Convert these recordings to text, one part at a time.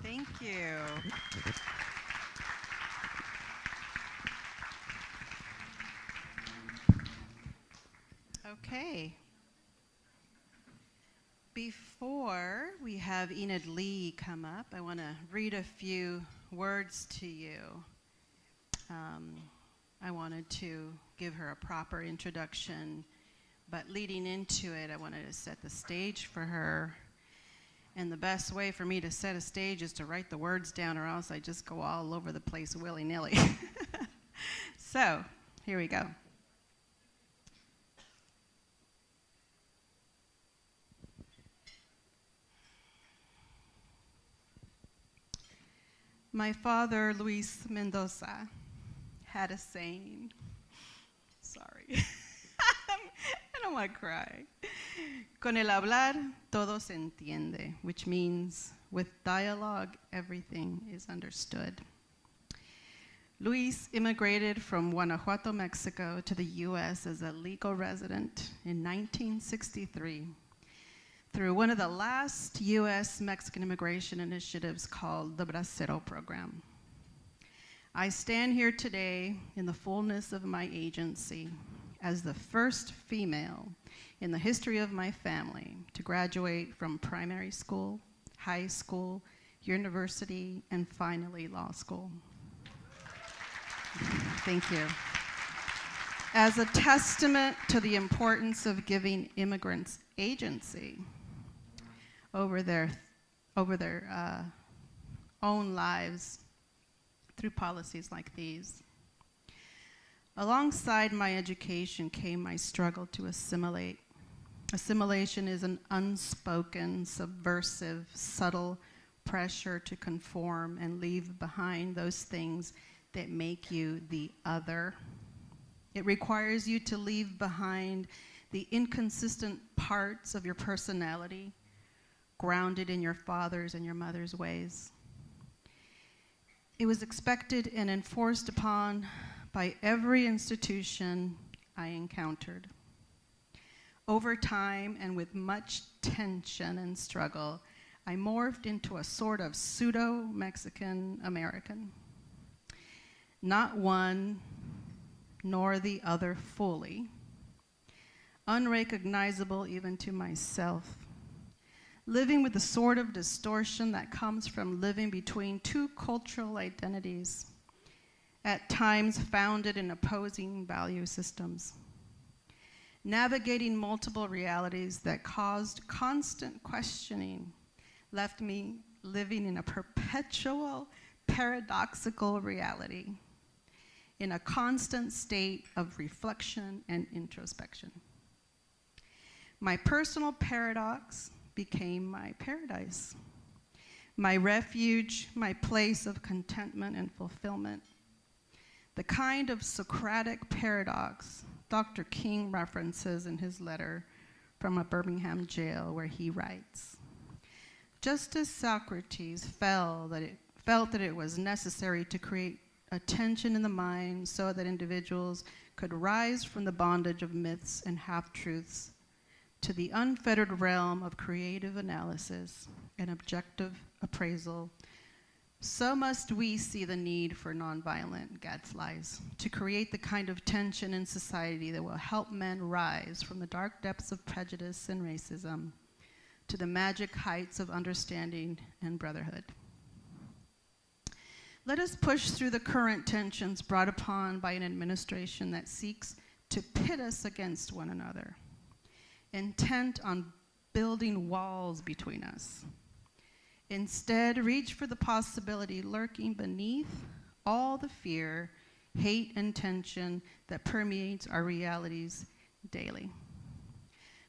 Thank you. Okay. Before we have Enid Lee come up, I want to read a few words to you. I wanted to give her a proper introduction, but leading into it, I wanted to set the stage for her. And the best way for me to set a stage is to write the words down, or else I just go all over the place willy-nilly. So, here we go. My father, Luis Mendoza, had a saying. Sorry. I don't want to cry. Con el hablar, todo se entiende, which means with dialogue, everything is understood. Luis immigrated from Guanajuato, Mexico to the U.S. as a legal resident in 1963 through one of the last U.S.-Mexican immigration initiatives called the Bracero Program. I stand here today in the fullness of my agency as the first female in the history of my family to graduate from primary school, high school, university, and finally law school. Thank you. As a testament to the importance of giving immigrants agency over their own lives through policies like these. Alongside my education came my struggle to assimilate. Assimilation is an unspoken, subversive, subtle pressure to conform and leave behind those things that make you the other. It requires you to leave behind the inconsistent parts of your personality, grounded in your father's and your mother's ways. It was expected and enforced upon by every institution I encountered. Over time and with much tension and struggle, I morphed into a sort of pseudo-Mexican American. Not one nor the other fully, unrecognizable even to myself, living with the sort of distortion that comes from living between two cultural identities, at times founded in opposing value systems, navigating multiple realities that caused constant questioning, left me living in a perpetual, paradoxical reality, in a constant state of reflection and introspection. My personal paradox became my paradise, my refuge, my place of contentment and fulfillment. The kind of Socratic paradox Dr. King references in his letter from a Birmingham jail, where he writes, just as Socrates felt that it was necessary to create a tension in the mind so that individuals could rise from the bondage of myths and half-truths to the unfettered realm of creative analysis and objective appraisal, so must we see the need for nonviolent gadflies to create the kind of tension in society that will help men rise from the dark depths of prejudice and racism to the magic heights of understanding and brotherhood. Let us push through the current tensions brought upon by an administration that seeks to pit us against one another, intent on building walls between us. Instead, reach for the possibility lurking beneath all the fear, hate, and tension that permeates our realities daily.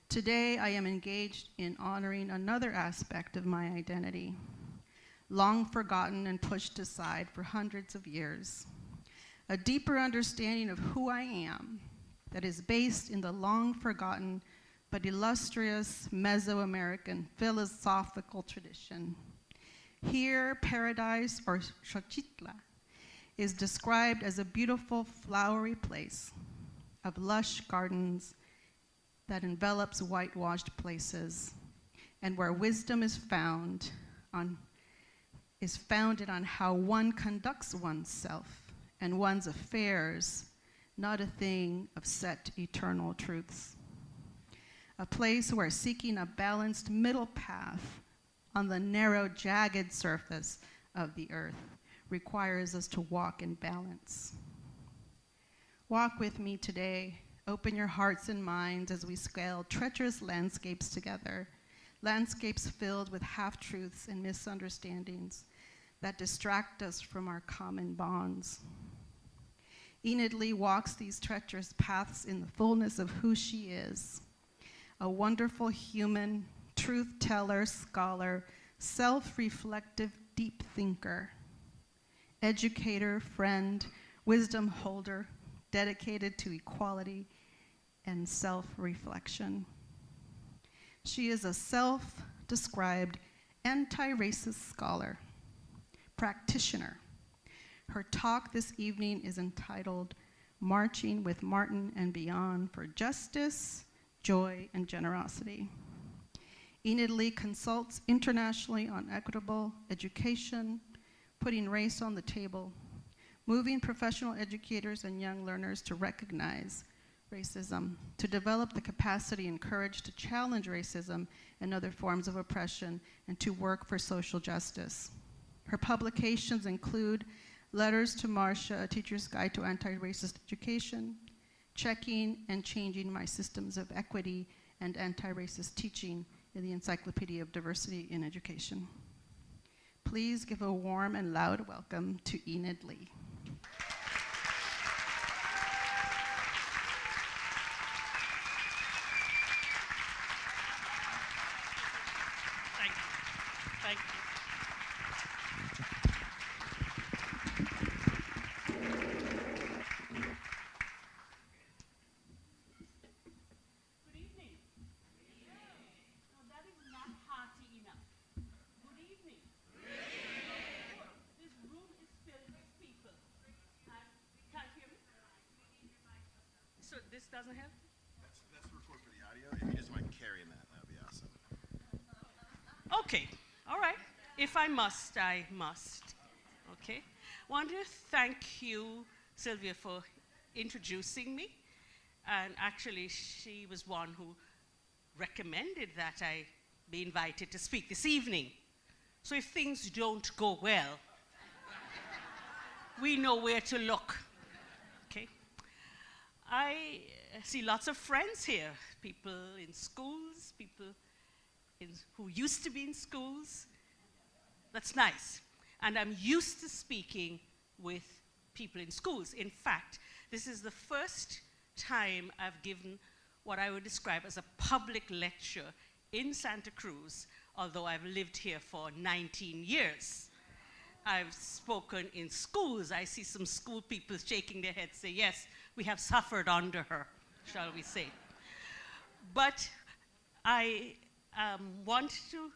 Today, I am engaged in honoring another aspect of my identity, long forgotten and pushed aside for hundreds of years. A deeper understanding of who I am that is based in the long forgotten but illustrious Mesoamerican philosophical tradition. Here, paradise, or Xochitla, is described as a beautiful flowery place of lush gardens that envelops whitewashed places, and where wisdom is found on is founded on how one conducts oneself and one's affairs, not a thing of set eternal truths. A place where seeking a balanced middle path on the narrow, jagged surface of the earth requires us to walk in balance. Walk with me today. Open your hearts and minds as we scale treacherous landscapes together, landscapes filled with half-truths and misunderstandings that distract us from our common bonds. Enid Lee walks these treacherous paths in the fullness of who she is, a wonderful human, truth teller, scholar, self-reflective, deep thinker, educator, friend, wisdom holder, dedicated to equality and self-reflection. She is a self-described anti-racist scholar, practitioner. Her talk this evening is entitled Marching with Martin and Beyond for Justice, Joy, and Generosity. Enid Lee consults internationally on equitable education, putting race on the table, moving professional educators and young learners to recognize racism, to develop the capacity and courage to challenge racism and other forms of oppression, and to work for social justice. Her publications include Letters to Marcia, A Teacher's Guide to Anti-Racist Education, Checking and Changing My Systems of Equity and Anti-Racist Teaching in the Encyclopedia of Diversity in Education. Please give a warm and loud welcome to Enid Lee. Thank you. Thank you. Good evening. No, that is not hearty enough. Good evening. This room is filled with people. Can't hear me? So this doesn't help? That's the report for the audio. If you just mind carrying that, that would be awesome. Okay, all right. If I must, I must. Okay. Want to thank you, Sylvia, for introducing me. And actually, she was one who recommended that I be invited to speak this evening. So if things don't go well, we know where to look. Okay. I see lots of friends here, people in schools, people who used to be in schools. That's nice. And I'm used to speaking with people in schools. In fact, this is the first time I've given what I would describe as a public lecture in Santa Cruz, although I've lived here for 19 years. I've spoken in schools. I see some school people shaking their heads, say, yes, we have suffered under her, shall we say. But I want to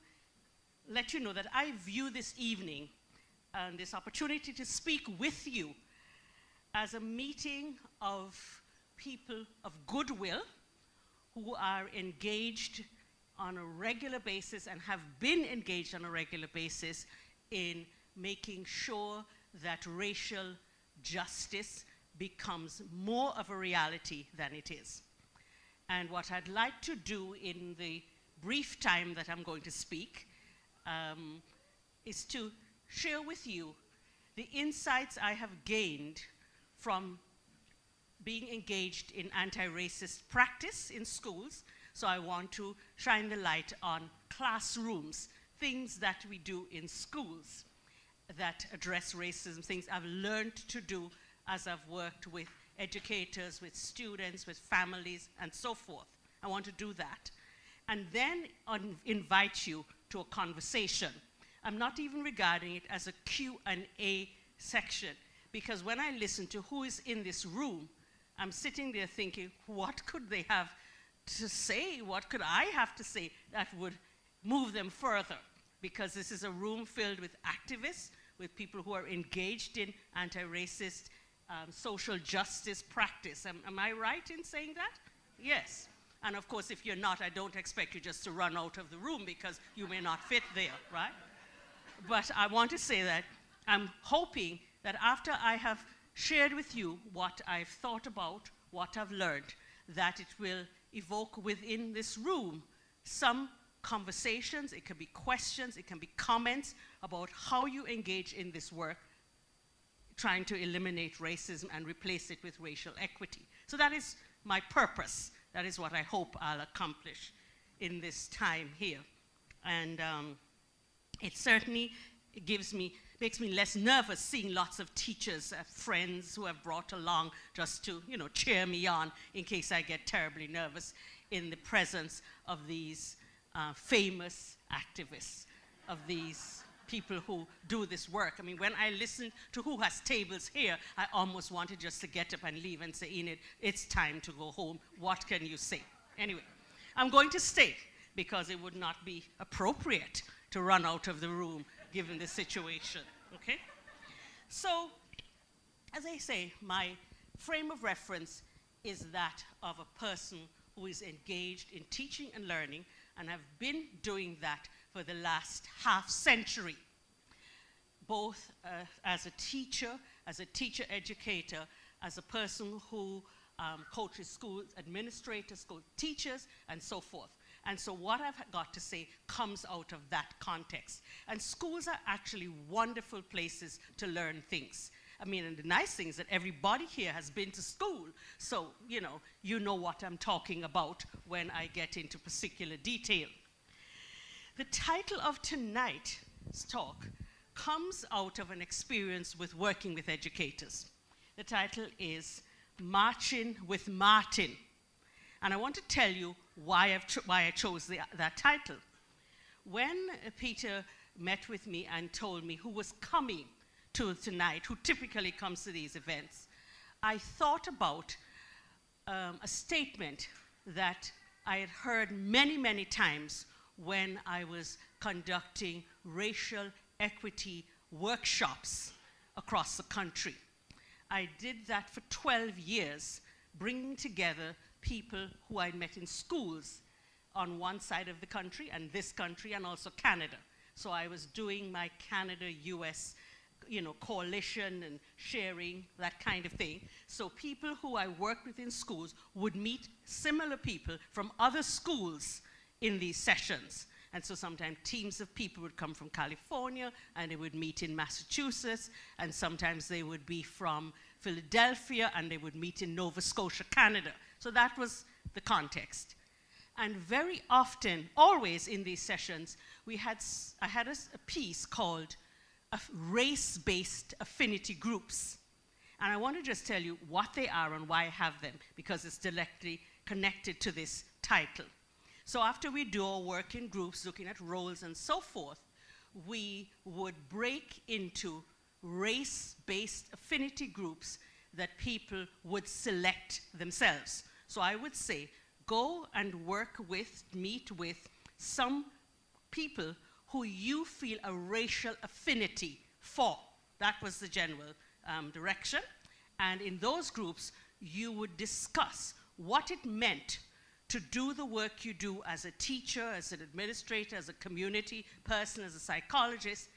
let you know that I view this evening and this opportunity to speak with you as a meeting of people of goodwill who are engaged on a regular basis and have been engaged on a regular basis in making sure that racial justice becomes more of a reality than it is. And what I'd like to do in the brief time that I'm going to speak is to share with you the insights I have gained from being engaged in anti-racist practice in schools. So I want to shine the light on classrooms, things that we do in schools that address racism, things I've learned to do as I've worked with educators, with students, with families, and so forth. I want to do that. And then invite you to a conversation. I'm not even regarding it as a Q&A section, because when I listen to who is in this room, I'm sitting there thinking, what could they have to say? What could I have to say that would move them further? Because this is a room filled with activists, with people who are engaged in anti-racist social justice practice. Am I right in saying that? Yes. And of course, if you're not, I don't expect you just to run out of the room because you may not fit there, right? But I want to say that I'm hoping that after I have shared with you what I've thought about, what I've learned, that it will evoke within this room some conversations, it can be questions, it can be comments about how you engage in this work, trying to eliminate racism and replace it with racial equity. So that is my purpose. That is what I hope I'll accomplish in this time here. And it certainly makes me less nervous seeing lots of teachers, friends who have brought along just to, cheer me on in case I get terribly nervous in the presence of these famous activists, of these people who do this work. I mean, when I listen to who has tables here, I almost wanted just to get up and leave and say, Enid, it's time to go home. What can you say? Anyway, I'm going to stay because it would not be appropriate to run out of the room given the situation, okay? So, as I say, my frame of reference is that of a person who is engaged in teaching and learning and have been doing that for the last half-century, both as a teacher educator, as a person who coaches schools, administrators, school teachers, and so forth. And so what I've got to say comes out of that context. And schools are actually wonderful places to learn things. I mean, and the nice thing is that everybody here has been to school, so, you know what I'm talking about when I get into particular detail. The title of tonight's talk comes out of an experience with working with educators. The title is Marching with Martin. And I want to tell you why I chose that title. When Peter met with me and told me who was coming to tonight, who typically comes to these events, I thought about a statement that I had heard many, many times when I was conducting racial equity workshops across the country. I did that for 12 years, bringing together people who I met in schools on one side of the country and this country and also Canada. So I was doing my Canada-US coalition and sharing, that kind of thing. So people who I worked with in schools would meet similar people from other schools in these sessions. And so sometimes teams of people would come from California and they would meet in Massachusetts, and sometimes they would be from Philadelphia and they would meet in Nova Scotia, Canada. So that was the context. And very often, always in these sessions, I had a piece called race-based affinity groups. And I want to just tell you what they are and why I have them, because it's directly connected to this title. So after we do our work in groups, looking at roles and so forth, we would break into race-based affinity groups that people would select themselves. So I would say, go and meet with some people who you feel a racial affinity for. That was the general direction. And in those groups, you would discuss what it meant to do the work you do as a teacher, as an administrator, as a community person, as a psychologist,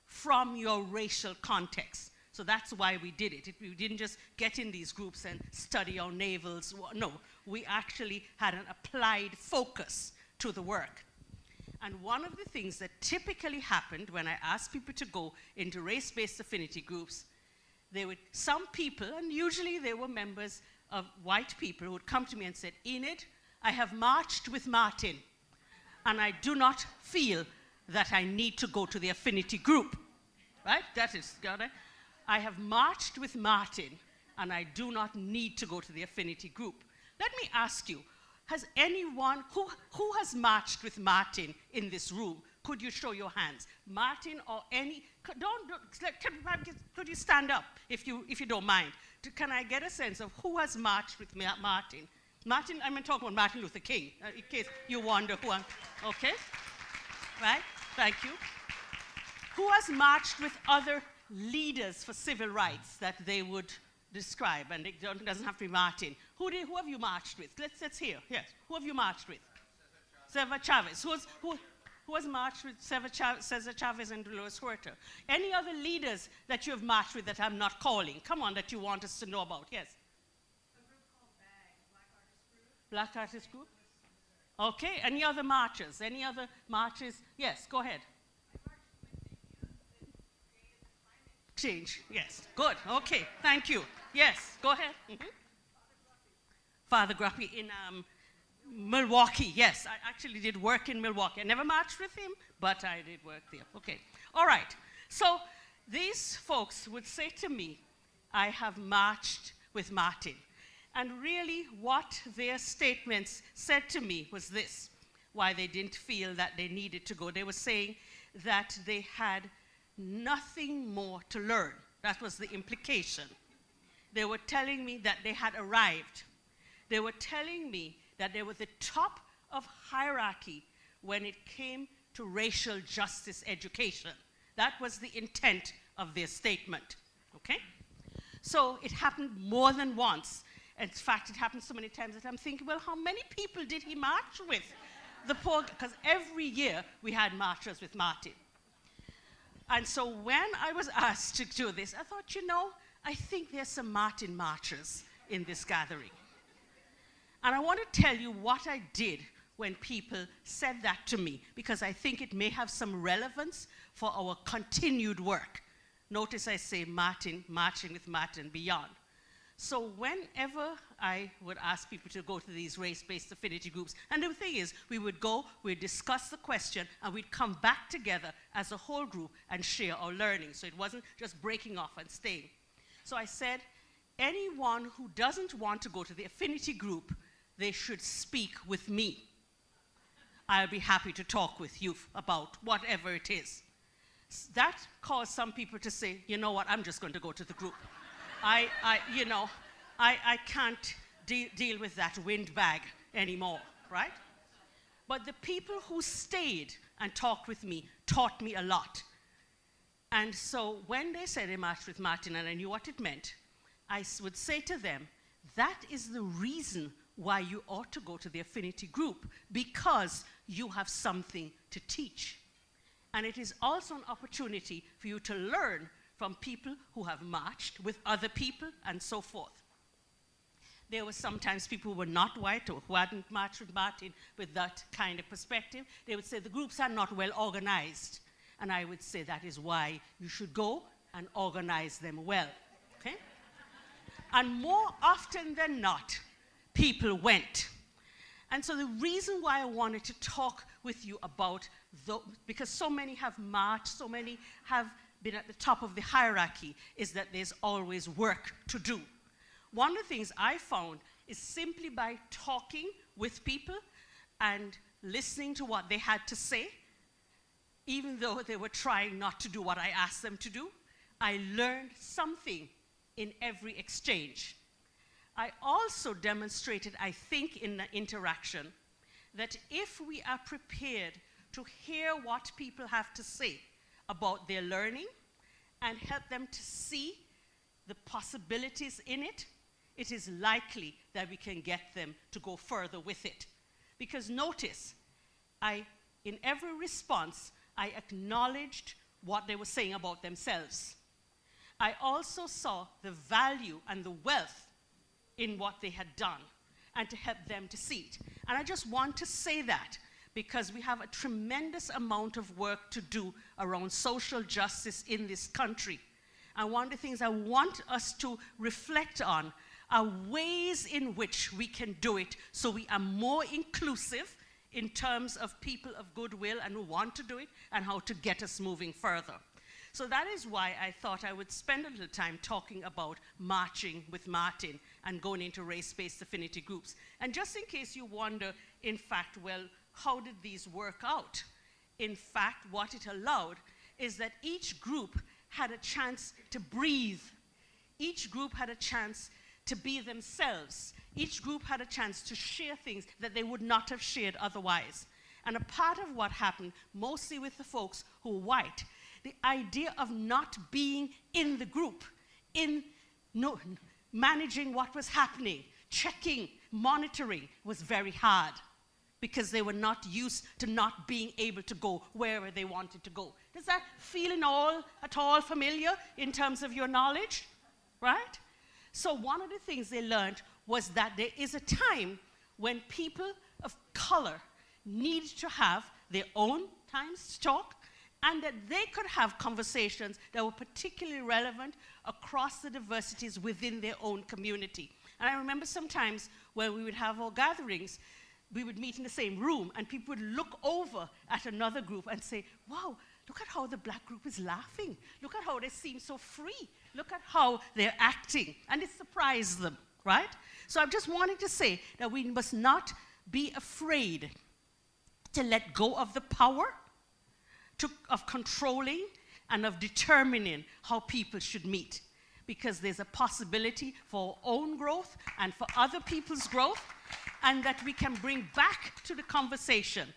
from your racial context. So that's why we did it. We didn't just get in these groups and study our navels. No, we actually had an applied focus to the work. And one of the things that typically happened when I asked people to go into race-based affinity groups, some people, and usually they were members of white people, who would come to me and said, Enid, I have marched with Martin, and I do not feel that I need to go to the affinity group. Right? That is, got it? I have marched with Martin, and I do not need to go to the affinity group. Let me ask you, has anyone, who has marched with Martin in this room? Could you show your hands? Martin or any, could you stand up if you don't mind? Can I get a sense of who has marched with Martin? Martin, I'm talking about Martin Luther King, in case you wonder who I'm, okay? Right, thank you. Who has marched with other leaders for civil rights that they would describe, and it doesn't have to be Martin. Who have you marched with? Let's hear. Yes. Who have you marched with? Cesar Chavez. who has marched with Cesar Chavez and Dolores Huerta? Any other leaders that you have marched with that I'm not calling? Come on, that you want us to know about. Yes? A group called BAG, Black Artist Group? Okay, any other marches? Any other marches? Yes, go ahead. I marched with the youth that created the climate Change, yes. Good, okay, thank you. Yes, go ahead. Father Gruppy in Milwaukee, yes. I actually did work in Milwaukee. I never marched with him, but I did work there. Okay, all right. So these folks would say to me, I have marched with Martin. And really what their statements said to me was this, why they didn't feel that they needed to go. They were saying that they had nothing more to learn. That was the implication. They were telling me that they had arrived. They were telling me that they were the top of hierarchy when it came to racial justice education. That was the intent of their statement, okay? So it happened more than once. In fact, it happened so many times that I'm thinking, well, how many people did he march with? The poor, because every year we had marchers with Martin. And so when I was asked to do this, I thought, you know, I think there's some Martin marchers in this gathering. And I want to tell you what I did when people said that to me, because I think it may have some relevance for our continued work. Notice I say Martin, marching with Martin, beyond. So whenever I would ask people to go to these race-based affinity groups, and the thing is, we would go, we'd discuss the question, and we'd come back together as a whole group and share our learning. So it wasn't just breaking off and staying. So I said, anyone who doesn't want to go to the affinity group, they should speak with me. I'll be happy to talk with you about whatever it is. That caused some people to say, you know what, I'm just going to go to the group. I can't deal with that windbag anymore, right? But the people who stayed and talked with me taught me a lot. And so when they said they marched with Martin and I knew what it meant, I would say to them, that is the reason why you ought to go to the affinity group, because you have something to teach. And it is also an opportunity for you to learn from people who have marched with other people and so forth. There were sometimes people who were not white or who hadn't marched with Martin with that kind of perspective. They would say the groups are not well organized. And I would say that is why you should go and organize them well, okay? And more often than not, people went. And so the reason why I wanted to talk with you about, because so many have marched, so many have been at the top of the hierarchy, is that there's always work to do. One of the things I found is simply by talking with people and listening to what they had to say, even though they were trying not to do what I asked them to do, I learned something in every exchange. I also demonstrated, I think, in the interaction, that if we are prepared to hear what people have to say about their learning and help them to see the possibilities in it, it is likely that we can get them to go further with it. Because notice, in every response, I acknowledged what they were saying about themselves. I also saw the value and the wealth in what they had done and to help them to see it. And I just want to say that because we have a tremendous amount of work to do around social justice in this country. And one of the things I want us to reflect on are ways in which we can do it so we are more inclusive in terms of people of goodwill and who want to do it and how to get us moving further. So that is why I thought I would spend a little time talking about marching with Martin and going into race-based affinity groups. And just in case you wonder, in fact, well, how did these work out? In fact, what it allowed is that each group had a chance to breathe. Each group had a chance to be themselves. Each group had a chance to share things that they would not have shared otherwise. And a part of what happened, mostly with the folks who were white, the idea of not being in the group, managing what was happening, checking, monitoring, was very hard. because they were not used to not being able to go wherever they wanted to go. Does that feel at all familiar in terms of your knowledge, right? So one of the things they learned was that there is a time when people of color needed to have their own times to talk, and that they could have conversations that were particularly relevant across the diversities within their own community. And I remember sometimes when we would have our gatherings, we would meet in the same room, and people would look over at another group and say, wow, look at how the black group is laughing. Look at how they seem so free. Look at how they're acting. And it surprised them, right? So I just wanted to say that we must not be afraid to let go of the power of controlling and of determining how people should meet, because there's a possibility for our own growth and for other people's growth, and that we can bring back to the conversation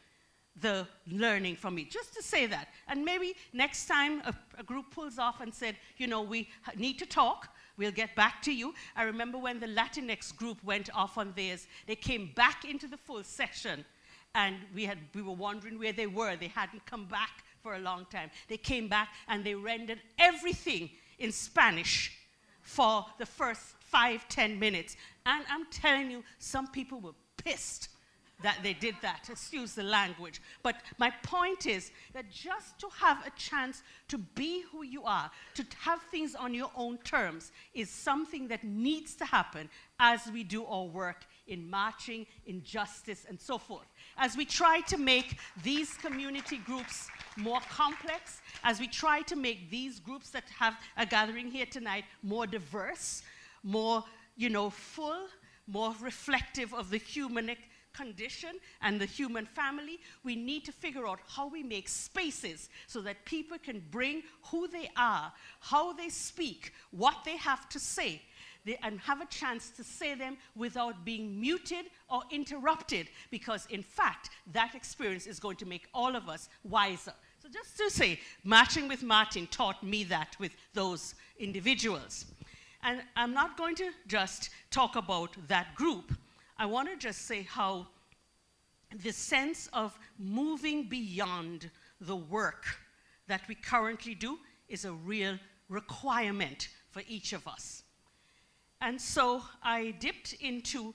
the learning from it. Just to say that. And maybe next time a group pulls off and said, you know, we need to talk, we'll get back to you. I remember when the Latinx group went off on theirs, they came back into the full session, and we were wondering where they were. They hadn't come back for a long time. They came back and they rendered everything in Spanish for the first 5-10 minutes. And I'm telling you, some people were pissed that they did that. Excuse the language. But my point is that just to have a chance to be who you are, to have things on your own terms, is something that needs to happen as we do our work in marching, in justice, and so forth. As we try to make these community groups more complex, as we try to make these groups that have a gathering here tonight more diverse, more, full, more reflective of the human condition and the human family, we need to figure out how we make spaces so that people can bring who they are, how they speak, what they have to say, and have a chance to say them without being muted or interrupted, because in fact, that experience is going to make all of us wiser. So just to say, Marching with Martin taught me that with those individuals. And I'm not going to just talk about that group. I want to just say how the sense of moving beyond the work that we currently do is a real requirement for each of us. And so I dipped into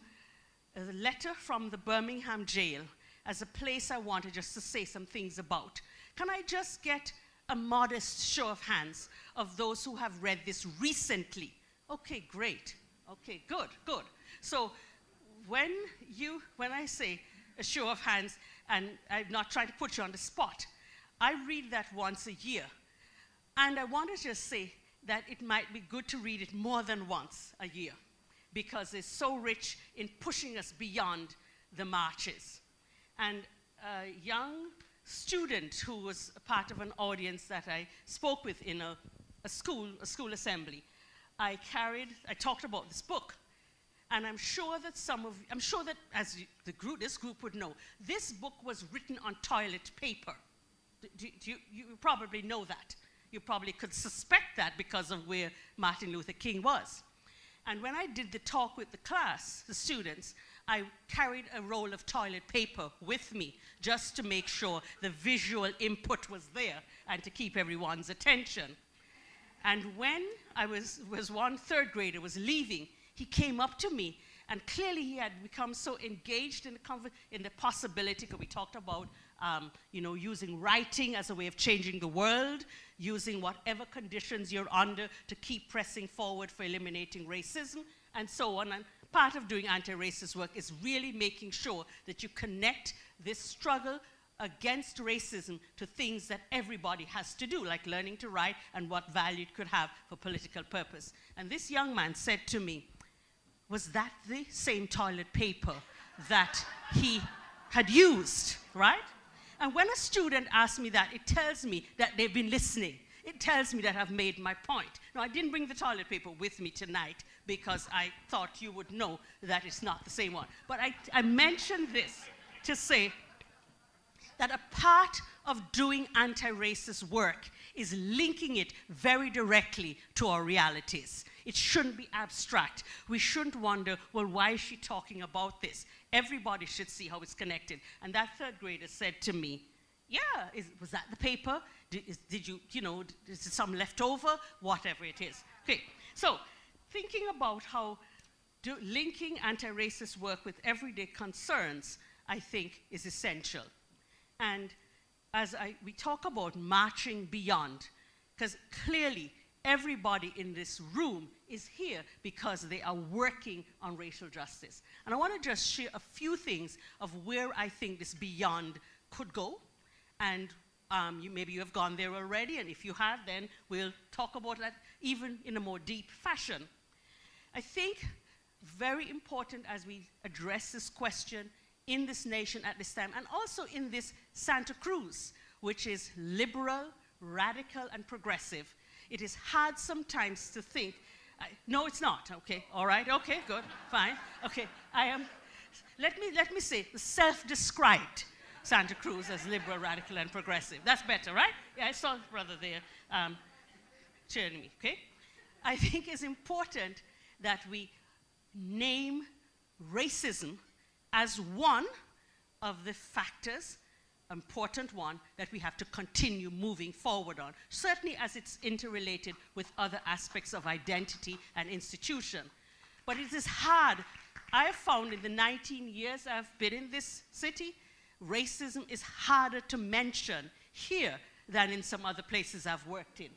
a letter from the Birmingham jail as a place I wanted just to say some things about. Can I just get a modest show of hands of those who have read this recently? Okay, great. Okay, good, good. So when I say a show of hands, and I'm not trying to put you on the spot, I read that once a year. And I want to just say that it might be good to read it more than once a year, because it's so rich in pushing us beyond the marches. And a young student who was a part of an audience that I spoke with in a school assembly, I talked about this book. And I'm sure that as this group would know, this book was written on toilet paper. You probably know that. You probably could suspect that because of where Martin Luther King was. And when I did the talk with the class, the students, I carried a roll of toilet paper with me just to make sure the visual input was there and to keep everyone's attention. And when one third grader was leaving, he came up to me, and clearly he had become so engaged in the possibility, because we talked about using writing as a way of changing the world, using whatever conditions you're under to keep pressing forward for eliminating racism, and so on. And part of doing anti-racist work is really making sure that you connect this struggle against racism to things that everybody has to do, like learning to write and what value it could have for political purpose. And this young man said to me, was that the same toilet paper that he had used, right? And when a student asks me that, it tells me that they've been listening. It tells me that I've made my point. Now, I didn't bring the toilet paper with me tonight because I thought you would know that it's not the same one. But I mentioned this to say that a part of doing anti-racist work is linking it very directly to our realities. It shouldn't be abstract. We shouldn't wonder, well, why is she talking about this? Everybody should see how it's connected. And that third grader said to me, yeah, was that the paper? Did you, is there some left over? Whatever it is. Okay, so thinking about how linking anti-racist work with everyday concerns, I think, is essential. And as we talk about marching beyond, because clearly everybody in this room is here because they are working on racial justice. And I want to just share a few things of where I think this beyond could go. And maybe you have gone there already, and if you have, then we'll talk about that even in a more deep fashion. I think very important as we address this question in this nation at this time, and also in this Santa Cruz, which is liberal, radical, and progressive. It is hard sometimes to think, no, it's not, okay, all right, okay, good, fine, okay, let me say, the self-described Santa Cruz as liberal, radical, and progressive. That's better, right? Yeah, I saw the brother there cheering me, okay? I think it's important that we name racism as one of the factors, important one, that we have to continue moving forward on, certainly as it's interrelated with other aspects of identity and institution. But it is hard. I have found in the 19 years I've been in this city, racism is harder to mention here than in some other places I've worked in.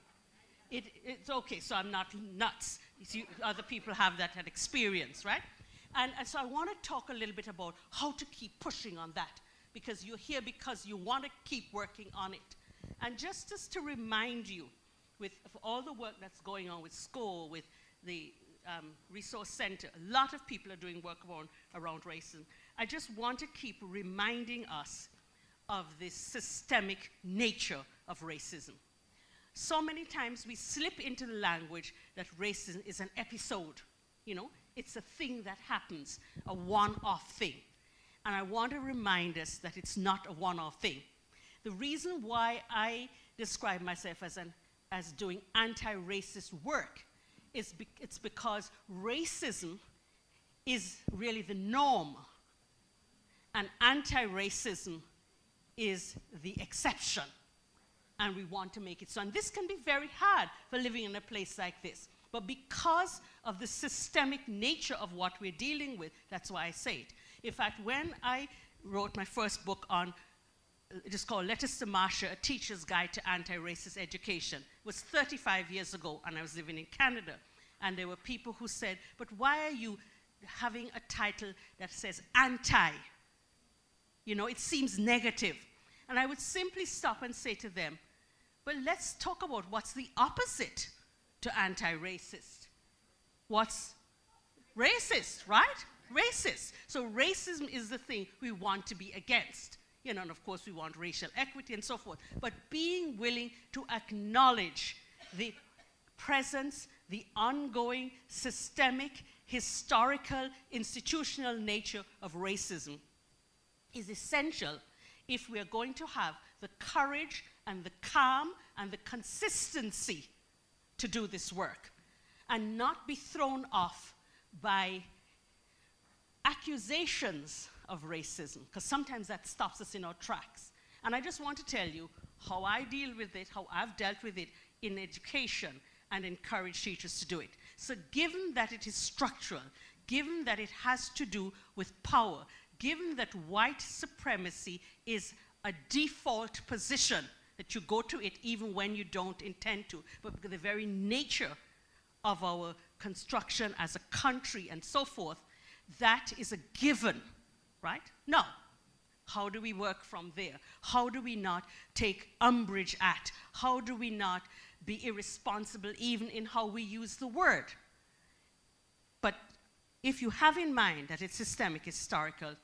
It's okay, so I'm not nuts. Other people have that experience, right? And so I want to talk a little bit about how to keep pushing on that, because you're here because you want to keep working on it. And just to remind you, with all the work that's going on with SCORE, with the Resource Center, a lot of people are doing work around racism. I just want to keep reminding us of this systemic nature of racism. So many times we slip into the language that racism is an episode, it's a thing that happens, a one-off thing. And I want to remind us that it's not a one-off thing. The reason why I describe myself as doing anti-racist work is it's because racism is really the norm, and anti-racism is the exception. And we want to make it so. And this can be very hard for living in a place like this. But because of the systemic nature of what we're dealing with, that's why I say it. In fact, when I wrote my first book on, it is called Letters to Marsha, A Teacher's Guide to Anti-Racist Education. It was 35 years ago, and I was living in Canada. And there were people who said, but why are you having a title that says anti? It seems negative. And I would simply stop and say to them, well, let's talk about what's the opposite to anti-racist. What's racist, right? Racist. So racism is the thing we want to be against. And of course we want racial equity and so forth. But being willing to acknowledge the presence, the ongoing, systemic, historical, institutional nature of racism is essential if we are going to have the courage and the calm and the consistency to do this work and not be thrown off by accusations of racism, because sometimes that stops us in our tracks. And I just want to tell you how I deal with it, how I've dealt with it in education, and encourage teachers to do it. So given that it is structural, given that it has to do with power, given that white supremacy is a default position, that you go to it even when you don't intend to, but because the very nature of our construction as a country and so forth, that is a given, right? Now, how do we work from there? How do we not take umbrage at? How do we not be irresponsible even in how we use the word? But if you have in mind that it's systemic, historical,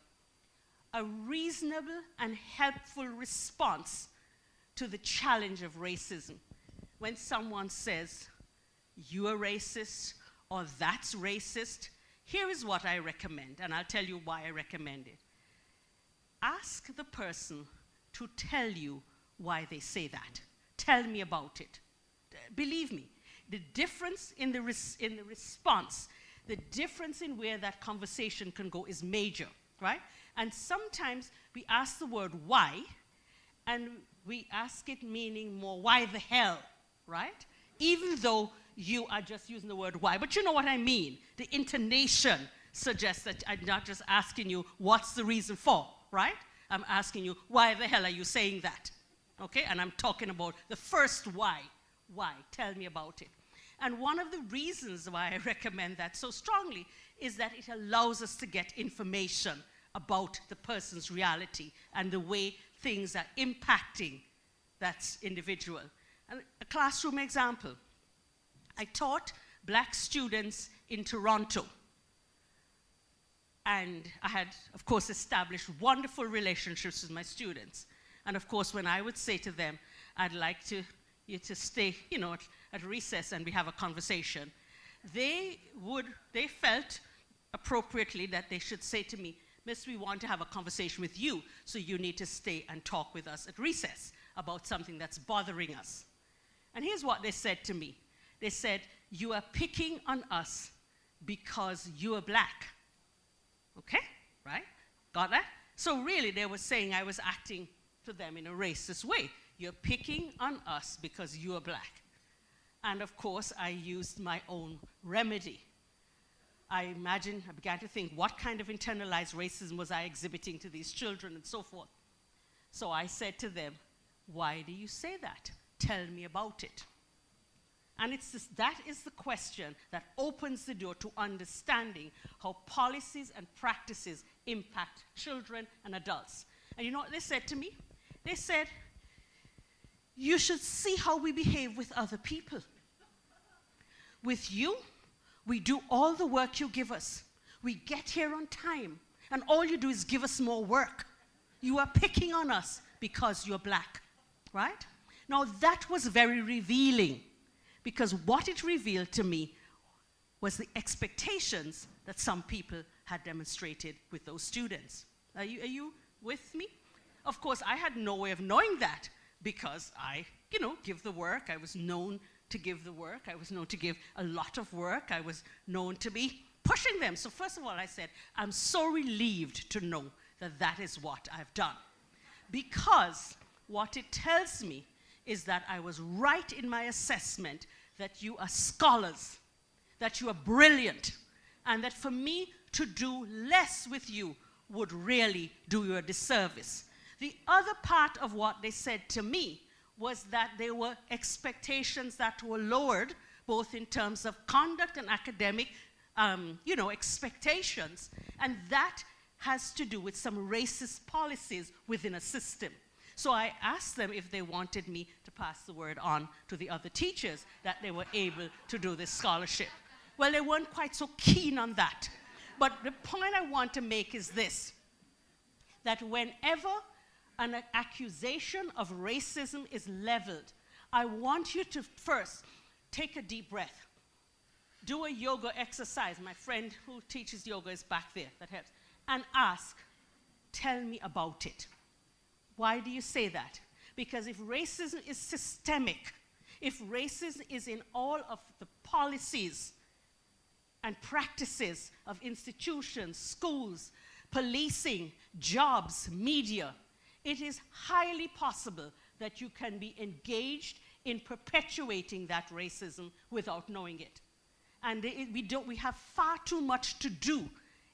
a reasonable and helpful response to the challenge of racism, when someone says, you're racist, or that's racist, here is what I recommend, and I'll tell you why I recommend it. Ask the person to tell you why they say that. Tell me about it. Believe me, the difference in the response, the difference in where that conversation can go is major, right? And sometimes we ask the word why, and we ask it meaning more why the hell, right? Even though you are just using the word why. But you know what I mean. The intonation suggests that I'm not just asking you what's the reason for, right? I'm asking you why the hell are you saying that? Okay, and I'm talking about the first why. Why? Tell me about it. And one of the reasons why I recommend that so strongly is that it allows us to get information about the person's reality and the way things are impacting that individual. And a classroom example. I taught black students in Toronto. And I had, of course, established wonderful relationships with my students. And of course, when I would say to them, I'd like you to stay, you know, at recess and we have a conversation, they felt appropriately that they should say to me, Miss, we want to have a conversation with you, so you need to stay and talk with us at recess about something that's bothering us. And here's what they said to me. They said, you are picking on us because you are black. Okay, right? Got that? So really, they were saying I was acting to them in a racist way. You're picking on us because you are black. And of course, I used my own remedy. I began to think, what kind of internalized racism was I exhibiting to these children and so forth? So I said to them, why do you say that? Tell me about it. And that is the question that opens the door to understanding how policies and practices impact children and adults. And you know what they said to me? They said, you should see how we behave with other people. With you, we do all the work you give us. We get here on time, and all you do is give us more work. You are picking on us because you're black, right? Now, that was very revealing, because what it revealed to me was the expectations that some people had demonstrated with those students. Are you with me? Of course, I had no way of knowing that, because I, give the work. I was known to give the work. I was known to give a lot of work. I was known to be pushing them. So first of all, I said, I'm so relieved to know that that is what I've done. Because what it tells me is that I was right in my assessment that you are scholars, that you are brilliant, and that for me to do less with you would really do you a disservice. The other part of what they said to me was that there were expectations that were lowered, both in terms of conduct and academic, expectations, and that has to do with some racist policies within a system. So I asked them if they wanted me to pass the word on to the other teachers that they were able to do this scholarship. Well, they weren't quite so keen on that. But the point I want to make is this, that whenever an accusation of racism is leveled, I want you to first take a deep breath. Do a yoga exercise. My friend who teaches yoga is back there. That helps. And ask, tell me about it. Why do you say that? Because if racism is systemic, if racism is in all of the policies and practices of institutions, schools, policing, jobs, media, it is highly possible that you can be engaged in perpetuating that racism without knowing it. And we have far too much to do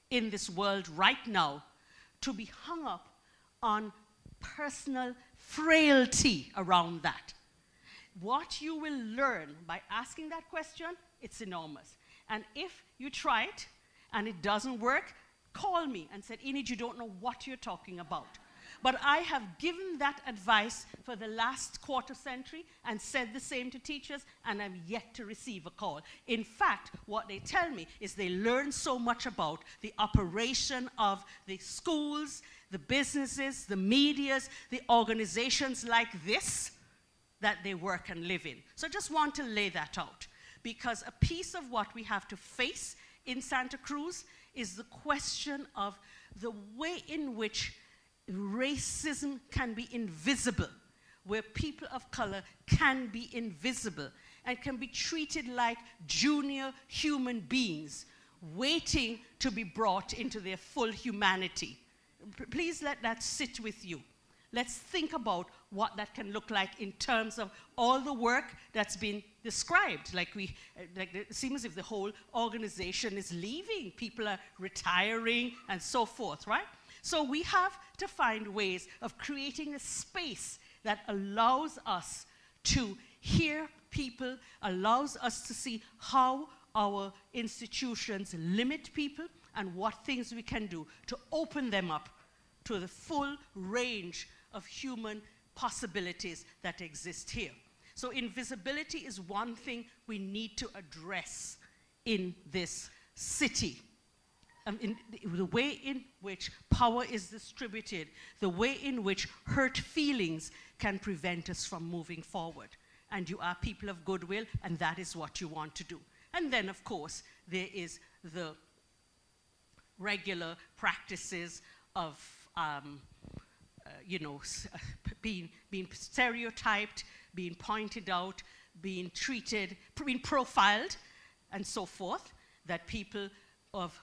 in this world right now to be hung up on personal frailty around that. What you will learn by asking that question, it's enormous. And if you try it and it doesn't work, call me and say, Enid, you don't know what you're talking about. But I have given that advice for the last quarter century and said the same to teachers, and I'm yet to receive a call. In fact, what they tell me is they learn so much about the operation of the schools, the businesses, the medias, the organizations like this that they work and live in. So I just want to lay that out, because a piece of what we have to face in Santa Cruz is the question of the way in which racism can be invisible, where people of color can be invisible and can be treated like junior human beings waiting to be brought into their full humanity. Please let that sit with you. Let's think about what that can look like in terms of all the work that's been described. It seems as if the whole organization is leaving. People are retiring and so forth, right? So we have to find ways of creating a space that allows us to hear people, allows us to see how our institutions limit people and what things we can do to open them up to the full range of human possibilities that exist here. So invisibility is one thing we need to address in this city. In the way in which power is distributed, the way in which hurt feelings can prevent us from moving forward. And you are people of goodwill, and that is what you want to do. And then, of course, there is the regular practices of being stereotyped, being pointed out, being treated, being profiled, and so forth, that people of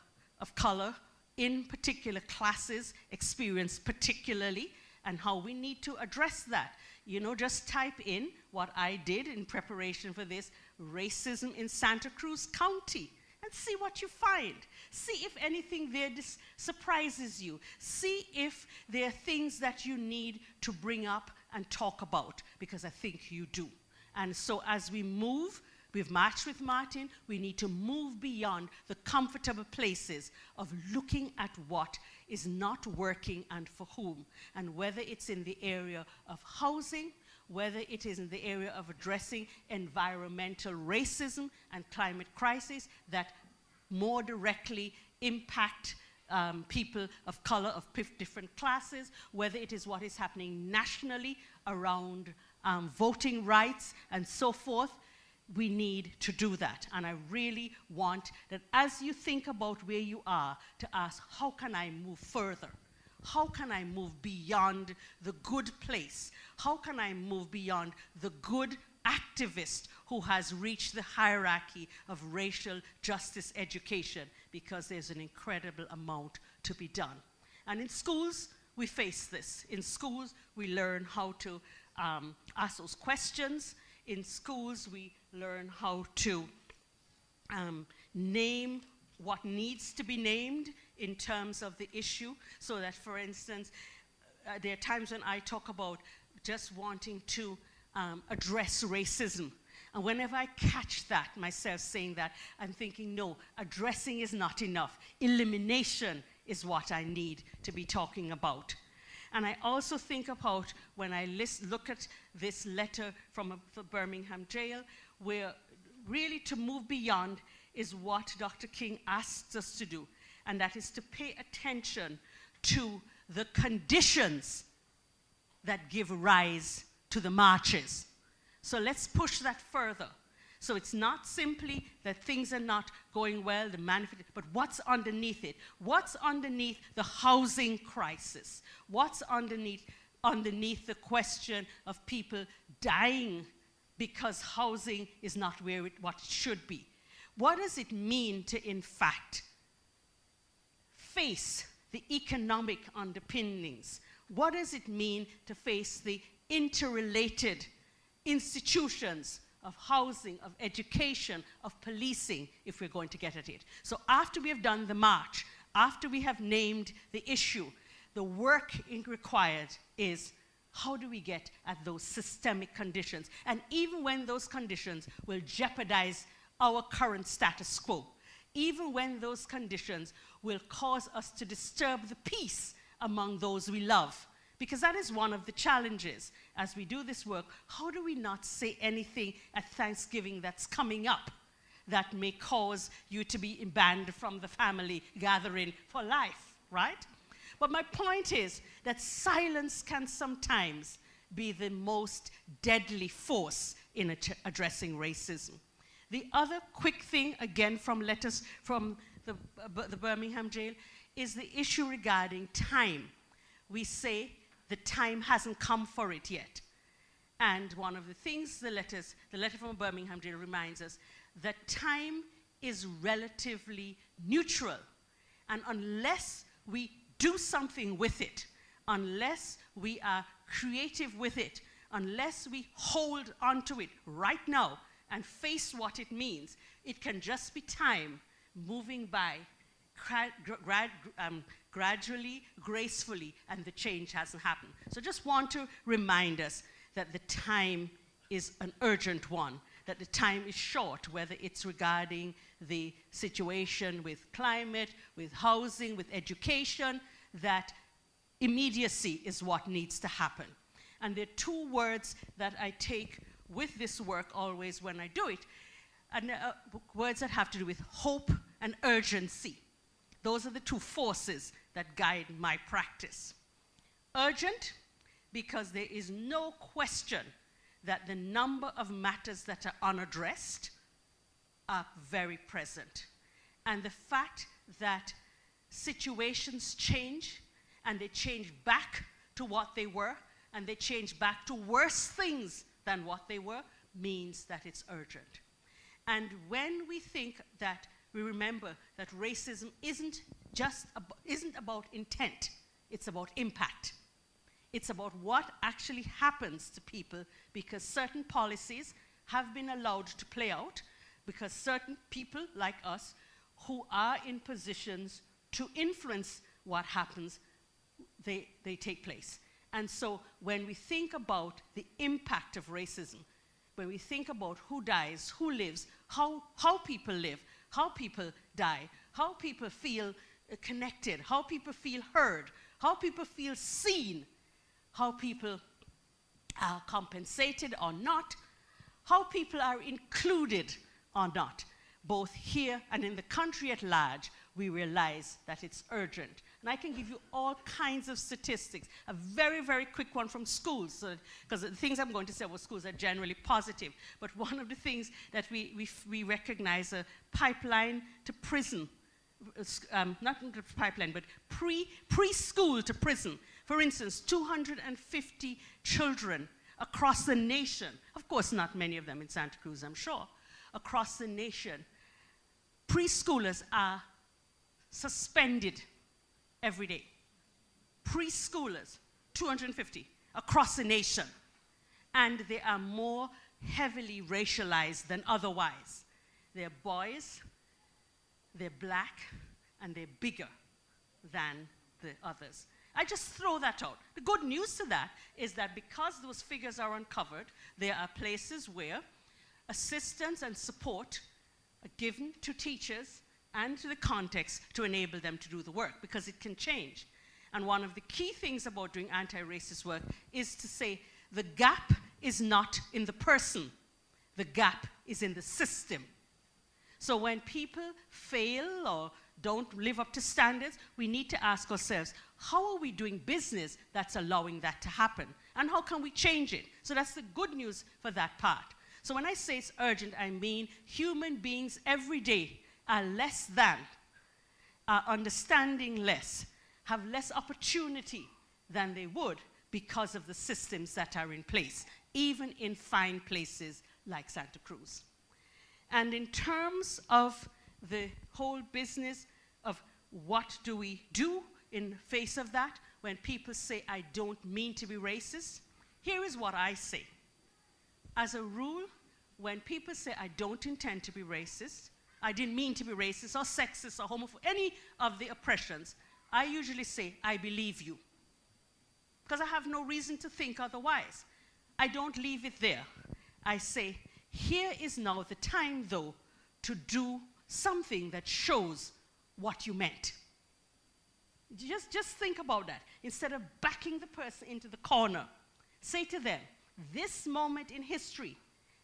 color in particular classes experience particularly, and how we need to address that. You know, just type in what I did in preparation for this, racism in Santa Cruz County, and see what you find. See if anything there surprises you. See if there are things that you need to bring up and talk about, because I think you do. And so as we move, we've marched with Martin, we need to move beyond the comfortable places of looking at what is not working and for whom, and whether it's in the area of housing, whether it is in the area of addressing environmental racism and climate crisis that more directly impact people of color of different classes, whether it is what is happening nationally around voting rights and so forth. We need to do that. And I really want that as you think about where you are, to ask, how can I move further? How can I move beyond the good place? How can I move beyond the good activist who has reached the hierarchy of racial justice education? Because there's an incredible amount to be done. And in schools, we face this. In schools, we learn how to ask those questions. In schools, we learn how to name what needs to be named in terms of the issue, so that, for instance, there are times when I talk about just wanting to address racism. And whenever I catch that, myself saying that, I'm thinking, no, addressing is not enough. Elimination is what I need to be talking about. And I also think about when I look at this letter from the Birmingham jail, where really to move beyond is what Dr. King asked us to do, and that is to pay attention to the conditions that give rise to the marches. So let's push that further. So it's not simply that things are not going well, but what's underneath it? What's underneath the housing crisis? What's underneath the question of people dying because housing is not what it should be? What does it mean to, in fact, face the economic underpinnings? What does it mean to face the interrelated institutions of housing, of education, of policing, if we're going to get at it? So after we have done the march, after we have named the issue, the work required is, how do we get at those systemic conditions? And even when those conditions will jeopardize our current status quo, even when those conditions will cause us to disturb the peace among those we love, because that is one of the challenges as we do this work. How do we not say anything at Thanksgiving that's coming up that may cause you to be banned from the family gathering for life, right? But my point is that silence can sometimes be the most deadly force in addressing racism. The other quick thing, again from letters from the Birmingham jail, is the issue regarding time. We say the time hasn't come for it yet. And one of the things the letter from Birmingham Jail reminds us, that time is relatively neutral. And unless we do something with it, unless we are creative with it, unless we hold onto it right now and face what it means, it can just be time moving by gradually, gracefully, and the change hasn't happened. So just want to remind us that the time is an urgent one, that the time is short, whether it's regarding the situation with climate, with housing, with education, that immediacy is what needs to happen. And there are two words that I take with this work always when I do it, and words that have to do with hope and urgency. Those are the two forces that guide my practice. Urgent, because there is no question that the number of matters that are unaddressed are very present. And the fact that situations change, and they change back to what they were, and they change back to worse things than what they were, means that it's urgent. And when we think that, we remember that racism isn't about intent, it's about impact. It's about what actually happens to people because certain policies have been allowed to play out, because certain people like us who are in positions to influence what happens, they take place. And so when we think about the impact of racism, when we think about who dies, who lives, how people live, how people die, how people feel connected, how people feel heard, how people feel seen, how people are compensated or not, how people are included or not, both here and in the country at large, we realize that it's urgent. And I can give you all kinds of statistics. A very, very quick one from schools, because the things I'm going to say about schools are generally positive. But one of the things that we recognize, a pipeline to prison, not pipeline, but preschool to prison. For instance, 250 children across the nation, of course not many of them in Santa Cruz, I'm sure, across the nation, preschoolers are suspended every day. Preschoolers, 250 across the nation. And they are more heavily racialized than otherwise. They're boys, they're black, and they're bigger than the others. I just throw that out. The good news to that is that because those figures are uncovered, there are places where assistance and support are given to teachers and to the context to enable them to do the work, because it can change. And one of the key things about doing anti-racist work is to say the gap is not in the person, the gap is in the system. So when people fail or don't live up to standards, we need to ask ourselves, how are we doing business that's allowing that to happen? And how can we change it? So that's the good news for that part. So when I say it's urgent, I mean human beings every day are less than, are understanding less, have less opportunity than they would because of the systems that are in place, even in fine places like Santa Cruz. And in terms of the whole business of what do we do in face of that, when people say, I don't mean to be racist, here is what I say. As a rule, when people say, I don't intend to be racist, I didn't mean to be racist or sexist or homophobic, any of the oppressions, I usually say, I believe you. Because I have no reason to think otherwise. I don't leave it there. I say, here is now the time, though, to do something that shows what you meant. Just think about that. Instead of backing the person into the corner, say to them, this moment in history,